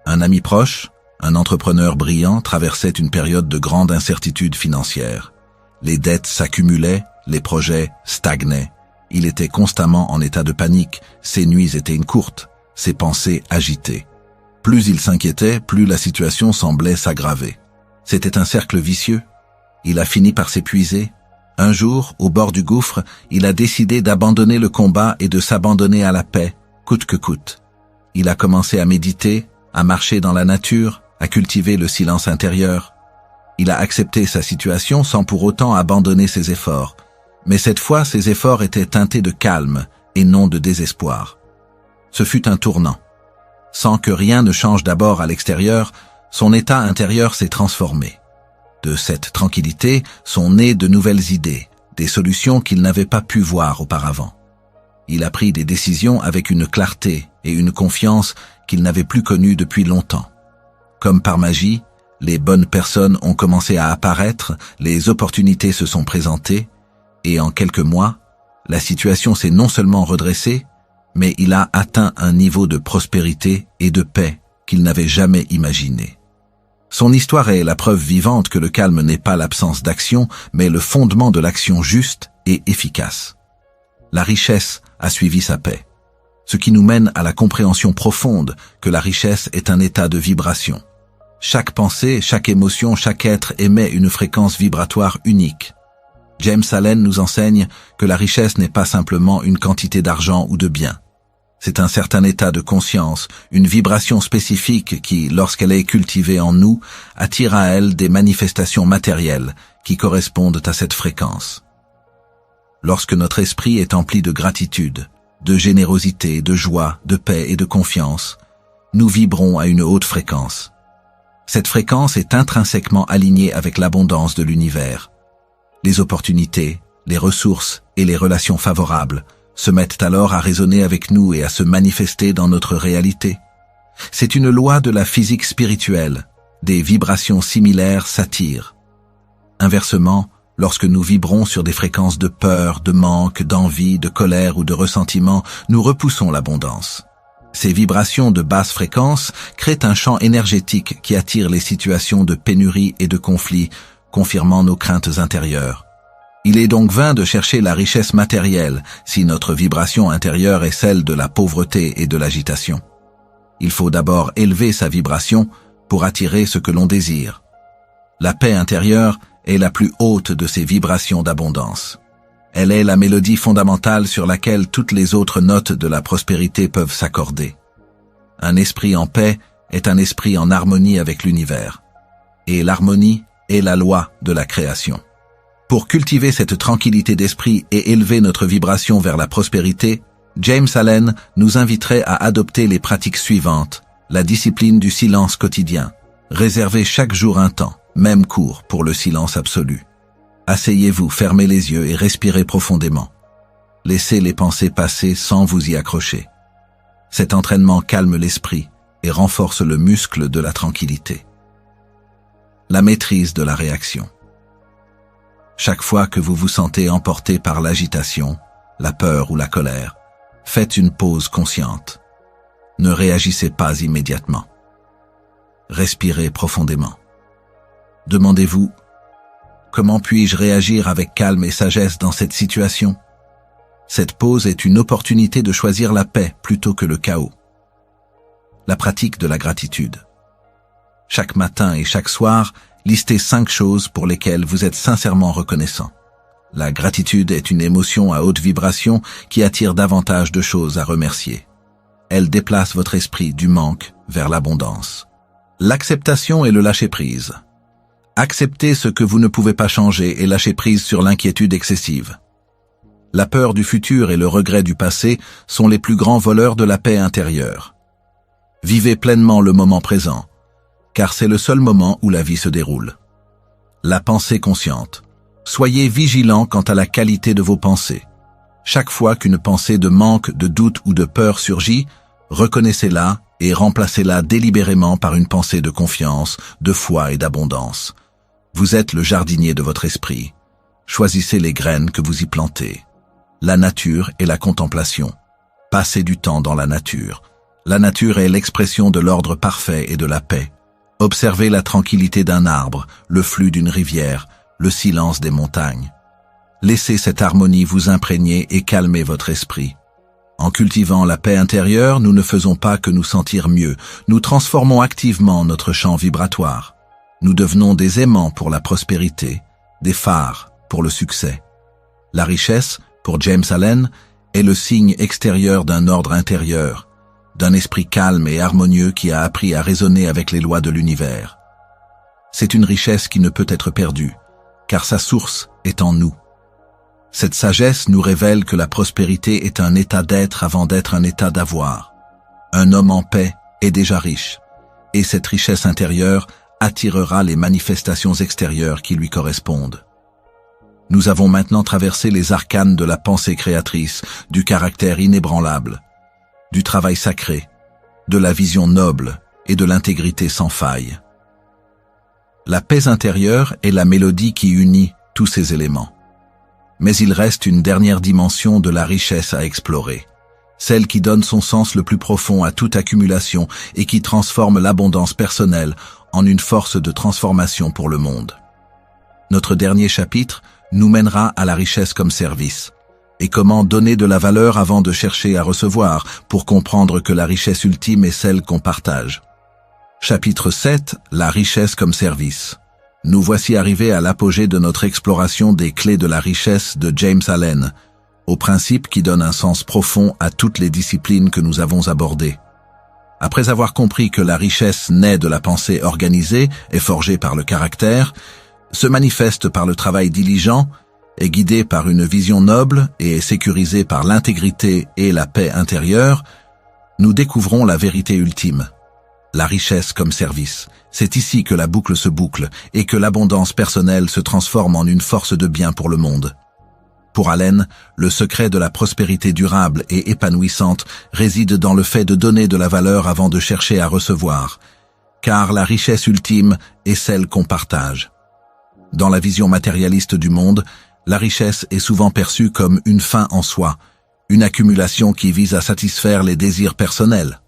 Un ami proche, un entrepreneur brillant, traversait une période de grande incertitude financière. Les dettes s'accumulaient, les projets stagnaient. Il était constamment en état de panique, ses nuits étaient courtes, ses pensées agitées. Plus il s'inquiétait, plus la situation semblait s'aggraver. C'était un cercle vicieux. Il a fini par s'épuiser. Un jour, au bord du gouffre, il a décidé d'abandonner le combat et de s'abandonner à la paix, coûte que coûte. Il a commencé à méditer, à marcher dans la nature, à cultiver le silence intérieur. Il a accepté sa situation sans pour autant abandonner ses efforts. Mais cette fois, ses efforts étaient teintés de calme et non de désespoir. Ce fut un tournant. Sans que rien ne change d'abord à l'extérieur, son état intérieur s'est transformé. De cette tranquillité sont nées de nouvelles idées, des solutions qu'il n'avait pas pu voir auparavant. Il a pris des décisions avec une clarté et une confiance qu'il n'avait plus connues depuis longtemps. Comme par magie, les bonnes personnes ont commencé à apparaître, les opportunités se sont présentées, et en quelques mois, la situation s'est non seulement redressée, mais il a atteint un niveau de prospérité et de paix qu'il n'avait jamais imaginé. Son histoire est la preuve vivante que le calme n'est pas l'absence d'action, mais le fondement de l'action juste et efficace. La richesse a suivi sa paix, ce qui nous mène à la compréhension profonde que la richesse est un état de vibration. Chaque pensée, chaque émotion, chaque être émet une fréquence vibratoire unique. James Allen nous enseigne que la richesse n'est pas simplement une quantité d'argent ou de biens. C'est un certain état de conscience, une vibration spécifique qui, lorsqu'elle est cultivée en nous, attire à elle des manifestations matérielles qui correspondent à cette fréquence. Lorsque notre esprit est empli de gratitude, de générosité, de joie, de paix et de confiance, nous vibrons à une haute fréquence. Cette fréquence est intrinsèquement alignée avec l'abondance de l'univers. Les opportunités, les ressources et les relations favorables se mettent alors à résonner avec nous et à se manifester dans notre réalité. C'est une loi de la physique spirituelle. Des vibrations similaires s'attirent. Inversement, lorsque nous vibrons sur des fréquences de peur, de manque, d'envie, de colère ou de ressentiment, nous repoussons l'abondance. Ces vibrations de basse fréquence créent un champ énergétique qui attire les situations de pénurie et de conflit, confirmant nos craintes intérieures. Il est donc vain de chercher la richesse matérielle si notre vibration intérieure est celle de la pauvreté et de l'agitation. Il faut d'abord élever sa vibration pour attirer ce que l'on désire. La paix intérieure est la plus haute de ces vibrations d'abondance. Elle est la mélodie fondamentale sur laquelle toutes les autres notes de la prospérité peuvent s'accorder. Un esprit en paix est un esprit en harmonie avec l'univers. Et l'harmonie est la loi de la création. Pour cultiver cette tranquillité d'esprit et élever notre vibration vers la prospérité, James Allen nous inviterait à adopter les pratiques suivantes. La discipline du silence quotidien. Réservez chaque jour un temps, même court, pour le silence absolu. Asseyez-vous, fermez les yeux et respirez profondément. Laissez les pensées passer sans vous y accrocher. Cet entraînement calme l'esprit et renforce le muscle de la tranquillité. La maîtrise de la réaction. Chaque fois que vous vous sentez emporté par l'agitation, la peur ou la colère, faites une pause consciente. Ne réagissez pas immédiatement. Respirez profondément. Demandez-vous: comment puis-je réagir avec calme et sagesse dans cette situation? Cette pause est une opportunité de choisir la paix plutôt que le chaos. La pratique de la gratitude. Chaque matin et chaque soir, listez 5 choses pour lesquelles vous êtes sincèrement reconnaissant. La gratitude est une émotion à haute vibration qui attire davantage de choses à remercier. Elle déplace votre esprit du manque vers l'abondance. L'acceptation et le lâcher-prise. Acceptez ce que vous ne pouvez pas changer et lâchez prise sur l'inquiétude excessive. La peur du futur et le regret du passé sont les plus grands voleurs de la paix intérieure. Vivez pleinement le moment présent, car c'est le seul moment où la vie se déroule. La pensée consciente. Soyez vigilant quant à la qualité de vos pensées. Chaque fois qu'une pensée de manque, de doute ou de peur surgit, reconnaissez-la et remplacez-la délibérément par une pensée de confiance, de foi et d'abondance. Vous êtes le jardinier de votre esprit. Choisissez les graines que vous y plantez. La nature et la contemplation. Passez du temps dans la nature. La nature est l'expression de l'ordre parfait et de la paix. Observez la tranquillité d'un arbre, le flux d'une rivière, le silence des montagnes. Laissez cette harmonie vous imprégner et calmer votre esprit. En cultivant la paix intérieure, nous ne faisons pas que nous sentir mieux, nous transformons activement notre champ vibratoire. Nous devenons des aimants pour la prospérité, des phares pour le succès. La richesse, pour James Allen, est le signe extérieur d'un ordre intérieur, d'un esprit calme et harmonieux qui a appris à raisonner avec les lois de l'univers. C'est une richesse qui ne peut être perdue, car sa source est en nous. Cette sagesse nous révèle que la prospérité est un état d'être avant d'être un état d'avoir. Un homme en paix est déjà riche, et cette richesse intérieure attirera les manifestations extérieures qui lui correspondent. Nous avons maintenant traversé les arcanes de la pensée créatrice, du caractère inébranlable, du travail sacré, de la vision noble et de l'intégrité sans faille. La paix intérieure est la mélodie qui unit tous ces éléments. Mais il reste une dernière dimension de la richesse à explorer, celle qui donne son sens le plus profond à toute accumulation et qui transforme l'abondance personnelle en une force de transformation pour le monde. Notre dernier chapitre nous mènera à la richesse comme service, et comment donner de la valeur avant de chercher à recevoir pour comprendre que la richesse ultime est celle qu'on partage. Chapitre 7, la richesse comme service. Nous voici arrivés à l'apogée de notre exploration des clés de la richesse de James Allen, au principe qui donne un sens profond à toutes les disciplines que nous avons abordées. Après avoir compris que la richesse naît de la pensée organisée et forgée par le caractère, se manifeste par le travail diligent, est guidée par une vision noble et est sécurisée par l'intégrité et la paix intérieure, nous découvrons la vérité ultime. La richesse comme service. C'est ici que la boucle se boucle et que l'abondance personnelle se transforme en une force de bien pour le monde. Pour Allen, le secret de la prospérité durable et épanouissante réside dans le fait de donner de la valeur avant de chercher à recevoir, car la richesse ultime est celle qu'on partage. Dans la vision matérialiste du monde, la richesse est souvent perçue comme une fin en soi, une accumulation qui vise à satisfaire les désirs personnels.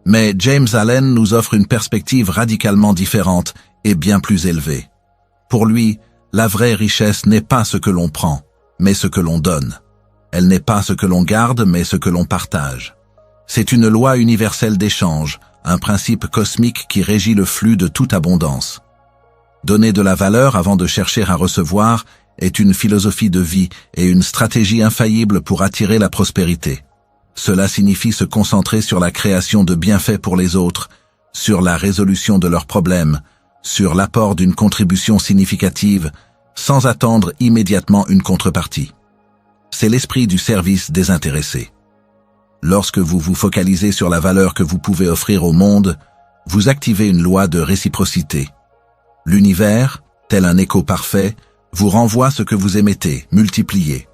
Mais James Allen nous offre une perspective radicalement différente et bien plus élevée. Pour lui, la vraie richesse n'est pas ce que l'on prend, mais ce que l'on donne. Elle n'est pas ce que l'on garde, mais ce que l'on partage. C'est une loi universelle d'échange, un principe cosmique qui régit le flux de toute abondance. Donner de la valeur avant de chercher à recevoir est une philosophie de vie et une stratégie infaillible pour attirer la prospérité. Cela signifie se concentrer sur la création de bienfaits pour les autres, sur la résolution de leurs problèmes, sur l'apport d'une contribution significative, sans attendre immédiatement une contrepartie. C'est l'esprit du service désintéressé. Lorsque vous vous focalisez sur la valeur que vous pouvez offrir au monde, vous activez une loi de réciprocité. L'univers, tel un écho parfait, vous renvoie ce que vous émettez, multiplié.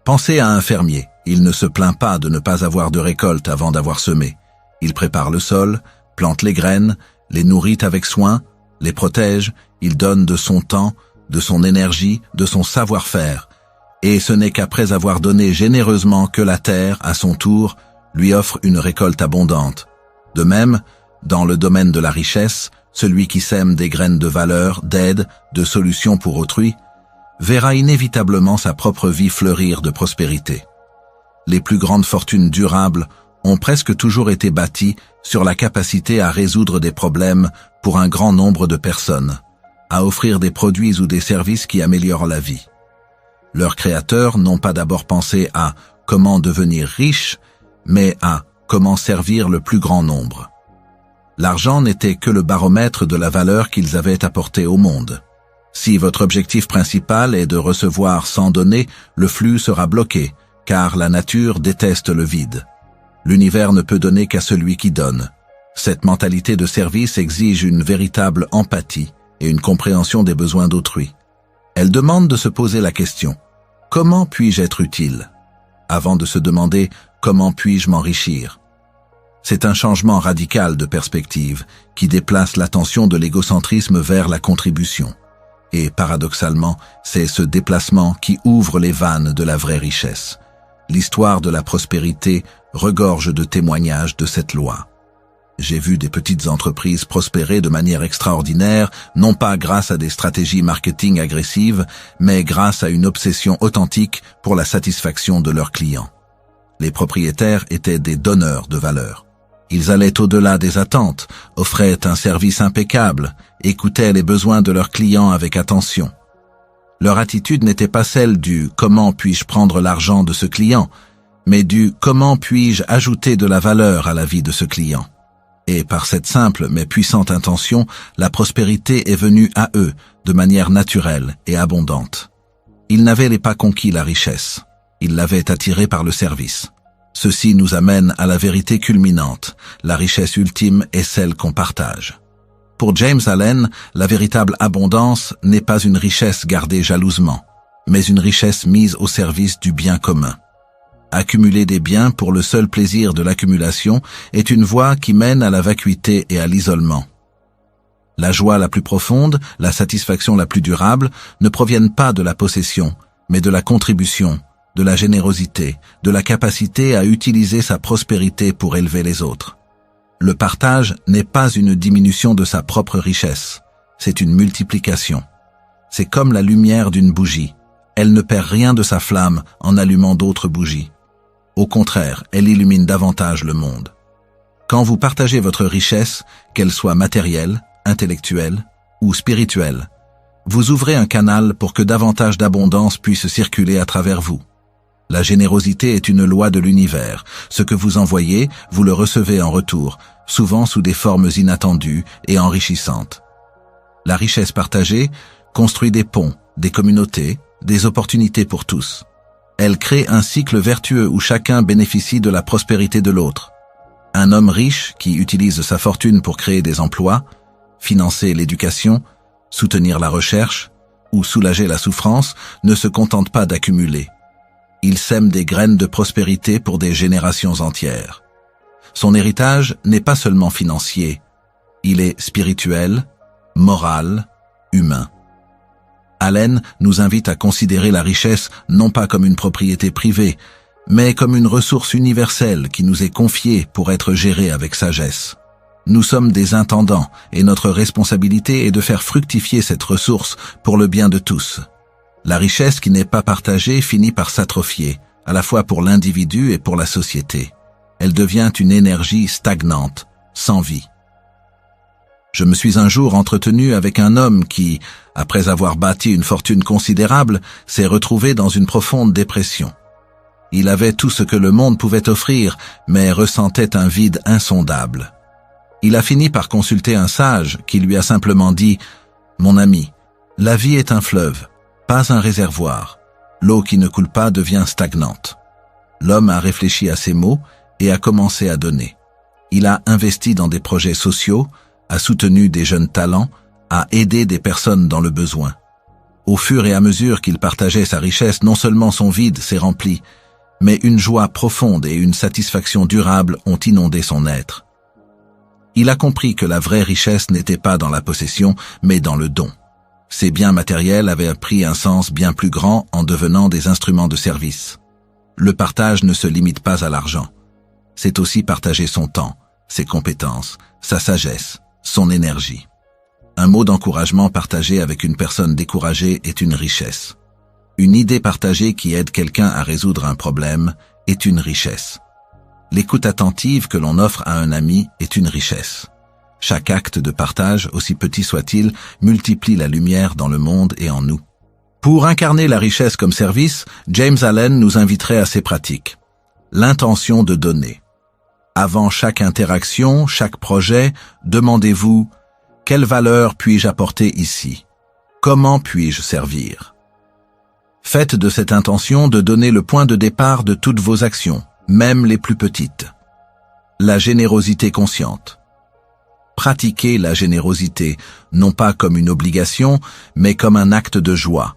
Pensez à un fermier. Il ne se plaint pas de ne pas avoir de récolte avant d'avoir semé. Il prépare le sol, plante les graines, les nourrit avec soin, les protège, il donne de son temps, de son énergie, de son savoir-faire. Et ce n'est qu'après avoir donné généreusement que la terre, à son tour, lui offre une récolte abondante. De même, dans le domaine de la richesse, celui qui sème des graines de valeur, d'aide, de solutions pour autrui, verra inévitablement sa propre vie fleurir de prospérité. Les plus grandes fortunes durables ont presque toujours été bâties sur la capacité à résoudre des problèmes pour un grand nombre de personnes, à offrir des produits ou des services qui améliorent la vie. Leurs créateurs n'ont pas d'abord pensé à comment devenir riche, mais à comment servir le plus grand nombre. L'argent n'était que le baromètre de la valeur qu'ils avaient apportée au monde. Si votre objectif principal est de recevoir sans donner, le flux sera bloqué, car la nature déteste le vide. L'univers ne peut donner qu'à celui qui donne. Cette mentalité de service exige une véritable empathie et une compréhension des besoins d'autrui. Elle demande de se poser la question « Comment puis-je être utile ?» avant de se demander « Comment puis-je m'enrichir ?» C'est un changement radical de perspective qui déplace l'attention de l'égocentrisme vers la contribution. Et paradoxalement, c'est ce déplacement qui ouvre les vannes de la vraie richesse. L'histoire de la prospérité regorge de témoignages de cette loi. J'ai vu des petites entreprises prospérer de manière extraordinaire, non pas grâce à des stratégies marketing agressives, mais grâce à une obsession authentique pour la satisfaction de leurs clients. Les propriétaires étaient des donneurs de valeur. Ils allaient au-delà des attentes, offraient un service impeccable, écoutaient les besoins de leurs clients avec attention. Leur attitude n'était pas celle du « comment puis-je prendre l'argent de ce client », mais du « comment puis-je ajouter de la valeur à la vie de ce client ». Et par cette simple mais puissante intention, la prospérité est venue à eux de manière naturelle et abondante. Ils n'avaient pas conquis la richesse, ils l'avaient attirée par le service. Ceci nous amène à la vérité culminante, la richesse ultime est celle qu'on partage. Pour James Allen, la véritable abondance n'est pas une richesse gardée jalousement, mais une richesse mise au service du bien commun. Accumuler des biens pour le seul plaisir de l'accumulation est une voie qui mène à la vacuité et à l'isolement. La joie la plus profonde, la satisfaction la plus durable ne proviennent pas de la possession, mais de la contribution, de la générosité, de la capacité à utiliser sa prospérité pour élever les autres. Le partage n'est pas une diminution de sa propre richesse, c'est une multiplication. C'est comme la lumière d'une bougie, elle ne perd rien de sa flamme en allumant d'autres bougies. Au contraire, elle illumine davantage le monde. Quand vous partagez votre richesse, qu'elle soit matérielle, intellectuelle ou spirituelle, vous ouvrez un canal pour que davantage d'abondance puisse circuler à travers vous. La générosité est une loi de l'univers. Ce que vous envoyez, vous le recevez en retour, souvent sous des formes inattendues et enrichissantes. La richesse partagée construit des ponts, des communautés, des opportunités pour tous. Elle crée un cycle vertueux où chacun bénéficie de la prospérité de l'autre. Un homme riche qui utilise sa fortune pour créer des emplois, financer l'éducation, soutenir la recherche ou soulager la souffrance ne se contente pas d'accumuler. Il sème des graines de prospérité pour des générations entières. Son héritage n'est pas seulement financier, il est spirituel, moral, humain. Allen nous invite à considérer la richesse non pas comme une propriété privée, mais comme une ressource universelle qui nous est confiée pour être gérée avec sagesse. Nous sommes des intendants et notre responsabilité est de faire fructifier cette ressource pour le bien de tous. La richesse qui n'est pas partagée finit par s'atrophier, à la fois pour l'individu et pour la société. Elle devient une énergie stagnante, sans vie. Je me suis un jour entretenu avec un homme qui, après avoir bâti une fortune considérable, s'est retrouvé dans une profonde dépression. Il avait tout ce que le monde pouvait offrir, mais ressentait un vide insondable. Il a fini par consulter un sage qui lui a simplement dit « Mon ami, la vie est un fleuve, pas un réservoir. L'eau qui ne coule pas devient stagnante. » L'homme a réfléchi à ces mots et a commencé à donner. Il a investi dans des projets sociaux, a soutenu des jeunes talents, a aidé des personnes dans le besoin. Au fur et à mesure qu'il partageait sa richesse, non seulement son vide s'est rempli, mais une joie profonde et une satisfaction durable ont inondé son être. Il a compris que la vraie richesse n'était pas dans la possession, mais dans le don. Ses biens matériels avaient pris un sens bien plus grand en devenant des instruments de service. Le partage ne se limite pas à l'argent. C'est aussi partager son temps, ses compétences, sa sagesse, son énergie. Un mot d'encouragement partagé avec une personne découragée est une richesse. Une idée partagée qui aide quelqu'un à résoudre un problème est une richesse. L'écoute attentive que l'on offre à un ami est une richesse. Chaque acte de partage, aussi petit soit-il, multiplie la lumière dans le monde et en nous. Pour incarner la richesse comme service, James Allen nous inviterait à ces pratiques. L'intention de donner. Avant chaque interaction, chaque projet, demandez-vous « Quelle valeur puis-je apporter ici? Comment puis-je servir ?» Faites de cette intention de donner le point de départ de toutes vos actions, même les plus petites. La générosité consciente. Pratiquez la générosité, non pas comme une obligation, mais comme un acte de joie.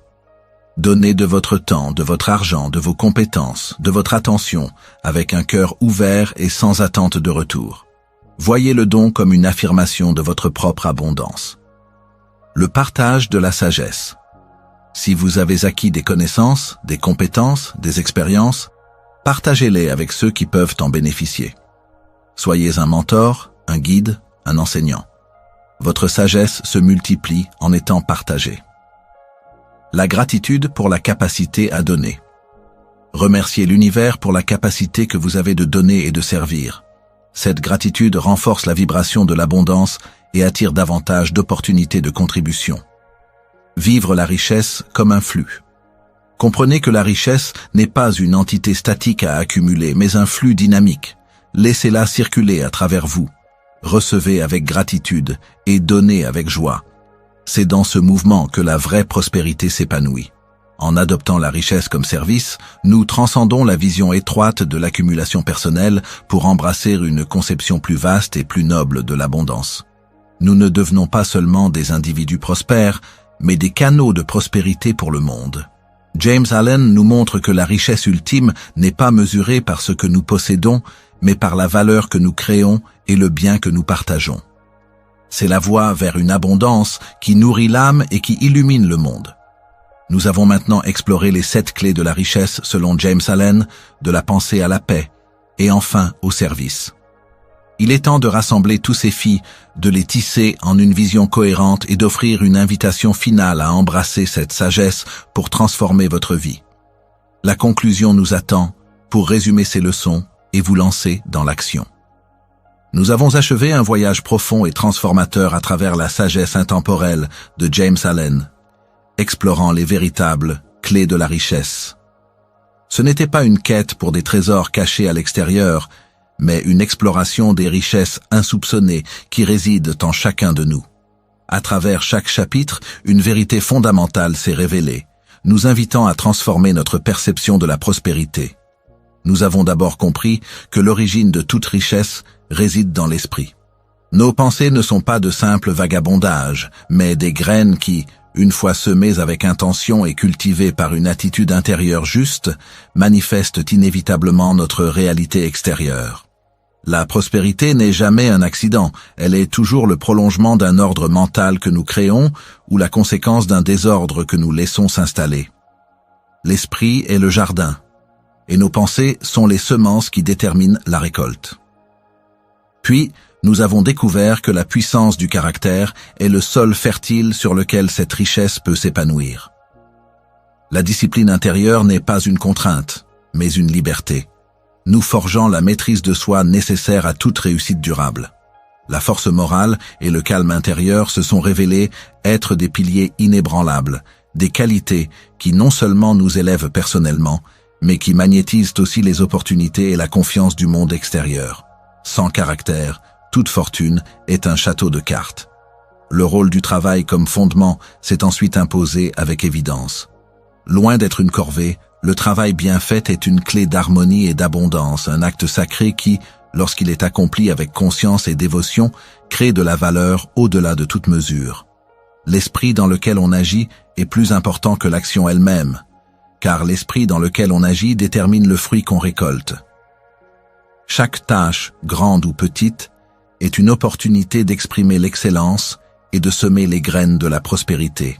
Donnez de votre temps, de votre argent, de vos compétences, de votre attention, avec un cœur ouvert et sans attente de retour. Voyez le don comme une affirmation de votre propre abondance. Le partage de la sagesse. Si vous avez acquis des connaissances, des compétences, des expériences, partagez-les avec ceux qui peuvent en bénéficier. Soyez un mentor, un guide, un enseignant. Votre sagesse se multiplie en étant partagée. La gratitude pour la capacité à donner. Remerciez l'univers pour la capacité que vous avez de donner et de servir. Cette gratitude renforce la vibration de l'abondance et attire davantage d'opportunités de contribution. Vivre la richesse comme un flux. Comprenez que la richesse n'est pas une entité statique à accumuler, mais un flux dynamique. Laissez-la circuler à travers vous. Recevez avec gratitude et donnez avec joie. C'est dans ce mouvement que la vraie prospérité s'épanouit. En adoptant la richesse comme service, nous transcendons la vision étroite de l'accumulation personnelle pour embrasser une conception plus vaste et plus noble de l'abondance. Nous ne devenons pas seulement des individus prospères, mais des canaux de prospérité pour le monde. James Allen nous montre que la richesse ultime n'est pas mesurée par ce que nous possédons, mais par la valeur que nous créons et le bien que nous partageons. C'est la voie vers une abondance qui nourrit l'âme et qui illumine le monde. Nous avons maintenant exploré les 7 clés de la richesse selon James Allen, de la pensée à la paix, et enfin au service. Il est temps de rassembler tous ces fils, de les tisser en une vision cohérente et d'offrir une invitation finale à embrasser cette sagesse pour transformer votre vie. La conclusion nous attend pour résumer ces leçons et vous lancer dans l'action. Nous avons achevé un voyage profond et transformateur à travers la sagesse intemporelle de James Allen, explorant les véritables clés de la richesse. Ce n'était pas une quête pour des trésors cachés à l'extérieur, mais une exploration des richesses insoupçonnées qui résident en chacun de nous. À travers chaque chapitre, une vérité fondamentale s'est révélée, nous invitant à transformer notre perception de la prospérité. Nous avons d'abord compris que l'origine de toute richesse réside dans l'esprit. Nos pensées ne sont pas de simples vagabondages, mais des graines qui, une fois semées avec intention et cultivées par une attitude intérieure juste, manifestent inévitablement notre réalité extérieure. La prospérité n'est jamais un accident, elle est toujours le prolongement d'un ordre mental que nous créons ou la conséquence d'un désordre que nous laissons s'installer. L'esprit est le jardin, et nos pensées sont les semences qui déterminent la récolte. Puis, nous avons découvert que la puissance du caractère est le sol fertile sur lequel cette richesse peut s'épanouir. La discipline intérieure n'est pas une contrainte, mais une liberté, nous forgeant la maîtrise de soi nécessaire à toute réussite durable. La force morale et le calme intérieur se sont révélés être des piliers inébranlables, des qualités qui non seulement nous élèvent personnellement, mais qui magnétisent aussi les opportunités et la confiance du monde extérieur. Sans caractère, toute fortune est un château de cartes. Le rôle du travail comme fondement s'est ensuite imposé avec évidence. Loin d'être une corvée, le travail bien fait est une clé d'harmonie et d'abondance, un acte sacré qui, lorsqu'il est accompli avec conscience et dévotion, crée de la valeur au-delà de toute mesure. L'esprit dans lequel on agit est plus important que l'action elle-même, car l'esprit dans lequel on agit détermine le fruit qu'on récolte. Chaque tâche, grande ou petite, est une opportunité d'exprimer l'excellence et de semer les graines de la prospérité.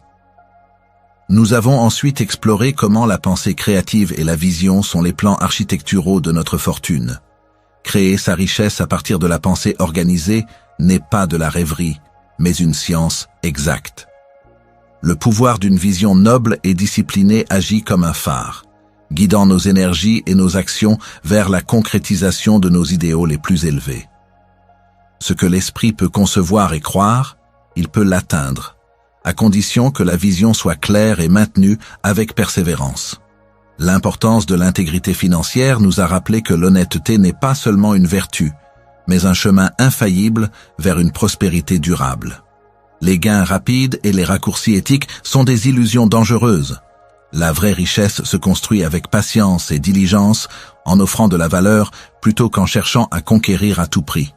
Nous avons ensuite exploré comment la pensée créative et la vision sont les plans architecturaux de notre fortune. Créer sa richesse à partir de la pensée organisée n'est pas de la rêverie, mais une science exacte. Le pouvoir d'une vision noble et disciplinée agit comme un phare, guidant nos énergies et nos actions vers la concrétisation de nos idéaux les plus élevés. Ce que l'esprit peut concevoir et croire, il peut l'atteindre, à condition que la vision soit claire et maintenue avec persévérance. L'importance de l'intégrité financière nous a rappelé que l'honnêteté n'est pas seulement une vertu, mais un chemin infaillible vers une prospérité durable. Les gains rapides et les raccourcis éthiques sont des illusions dangereuses. La vraie richesse se construit avec patience et diligence, en offrant de la valeur plutôt qu'en cherchant à conquérir à tout prix.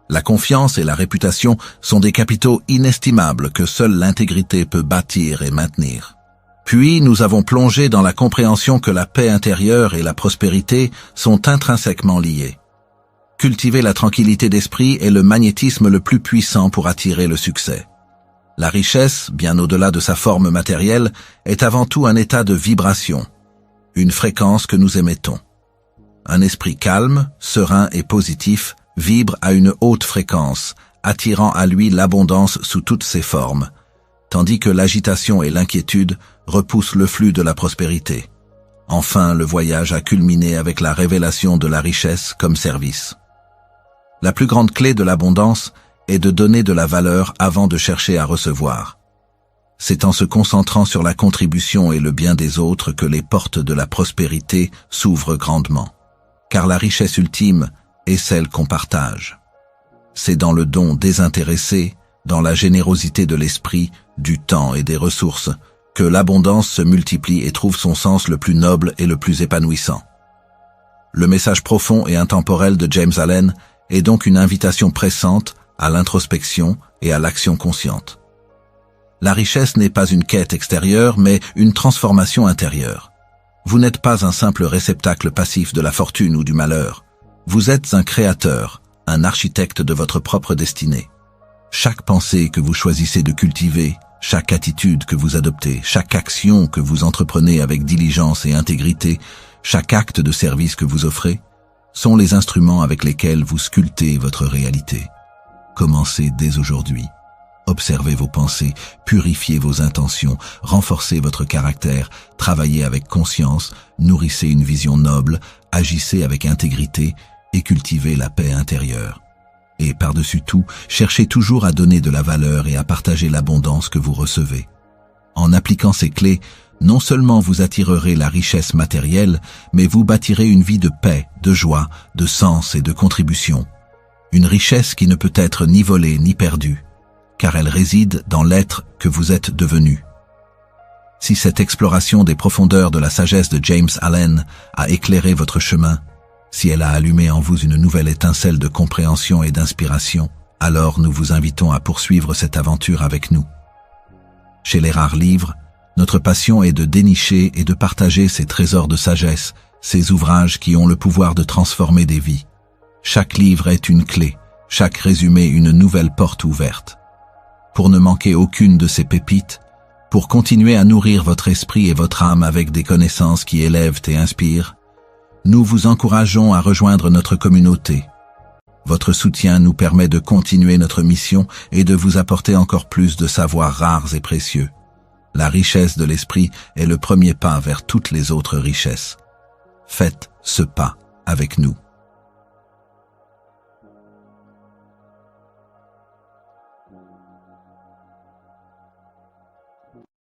La confiance et la réputation sont des capitaux inestimables que seule l'intégrité peut bâtir et maintenir. Puis nous avons plongé dans la compréhension que la paix intérieure et la prospérité sont intrinsèquement liées. Cultiver la tranquillité d'esprit est le magnétisme le plus puissant pour attirer le succès. La richesse, bien au-delà de sa forme matérielle, est avant tout un état de vibration, une fréquence que nous émettons. Un esprit calme, serein et positif vibre à une haute fréquence, attirant à lui l'abondance sous toutes ses formes, tandis que l'agitation et l'inquiétude repoussent le flux de la prospérité. Enfin, le voyage a culminé avec la révélation de la richesse comme service. La plus grande clé de l'abondance est de donner de la valeur avant de chercher à recevoir. C'est en se concentrant sur la contribution et le bien des autres que les portes de la prospérité s'ouvrent grandement. Car la richesse ultime est celle qu'on partage. C'est dans le don désintéressé, dans la générosité de l'esprit, du temps et des ressources, que l'abondance se multiplie et trouve son sens le plus noble et le plus épanouissant. Le message profond et intemporel de James Allen est donc une invitation pressante à l'introspection et à l'action consciente. La richesse n'est pas une quête extérieure, mais une transformation intérieure. Vous n'êtes pas un simple réceptacle passif de la fortune ou du malheur. Vous êtes un créateur, un architecte de votre propre destinée. Chaque pensée que vous choisissez de cultiver, chaque attitude que vous adoptez, chaque action que vous entreprenez avec diligence et intégrité, chaque acte de service que vous offrez, sont les instruments avec lesquels vous sculptez votre réalité. Commencez dès aujourd'hui. Observez vos pensées, purifiez vos intentions, renforcez votre caractère, travaillez avec conscience, nourrissez une vision noble, agissez avec intégrité et cultivez la paix intérieure. Et par-dessus tout, cherchez toujours à donner de la valeur et à partager l'abondance que vous recevez. En appliquant ces clés, non seulement vous attirerez la richesse matérielle, mais vous bâtirez une vie de paix, de joie, de sens et de contribution. Une richesse qui ne peut être ni volée ni perdue, car elle réside dans l'être que vous êtes devenu. Si cette exploration des profondeurs de la sagesse de James Allen a éclairé votre chemin, si elle a allumé en vous une nouvelle étincelle de compréhension et d'inspiration, alors nous vous invitons à poursuivre cette aventure avec nous. Chez les rares livres, notre passion est de dénicher et de partager ces trésors de sagesse, ces ouvrages qui ont le pouvoir de transformer des vies. Chaque livre est une clé, chaque résumé une nouvelle porte ouverte. Pour ne manquer aucune de ces pépites, pour continuer à nourrir votre esprit et votre âme avec des connaissances qui élèvent et inspirent, nous vous encourageons à rejoindre notre communauté. Votre soutien nous permet de continuer notre mission et de vous apporter encore plus de savoirs rares et précieux. La richesse de l'esprit est le premier pas vers toutes les autres richesses. Faites ce pas avec nous.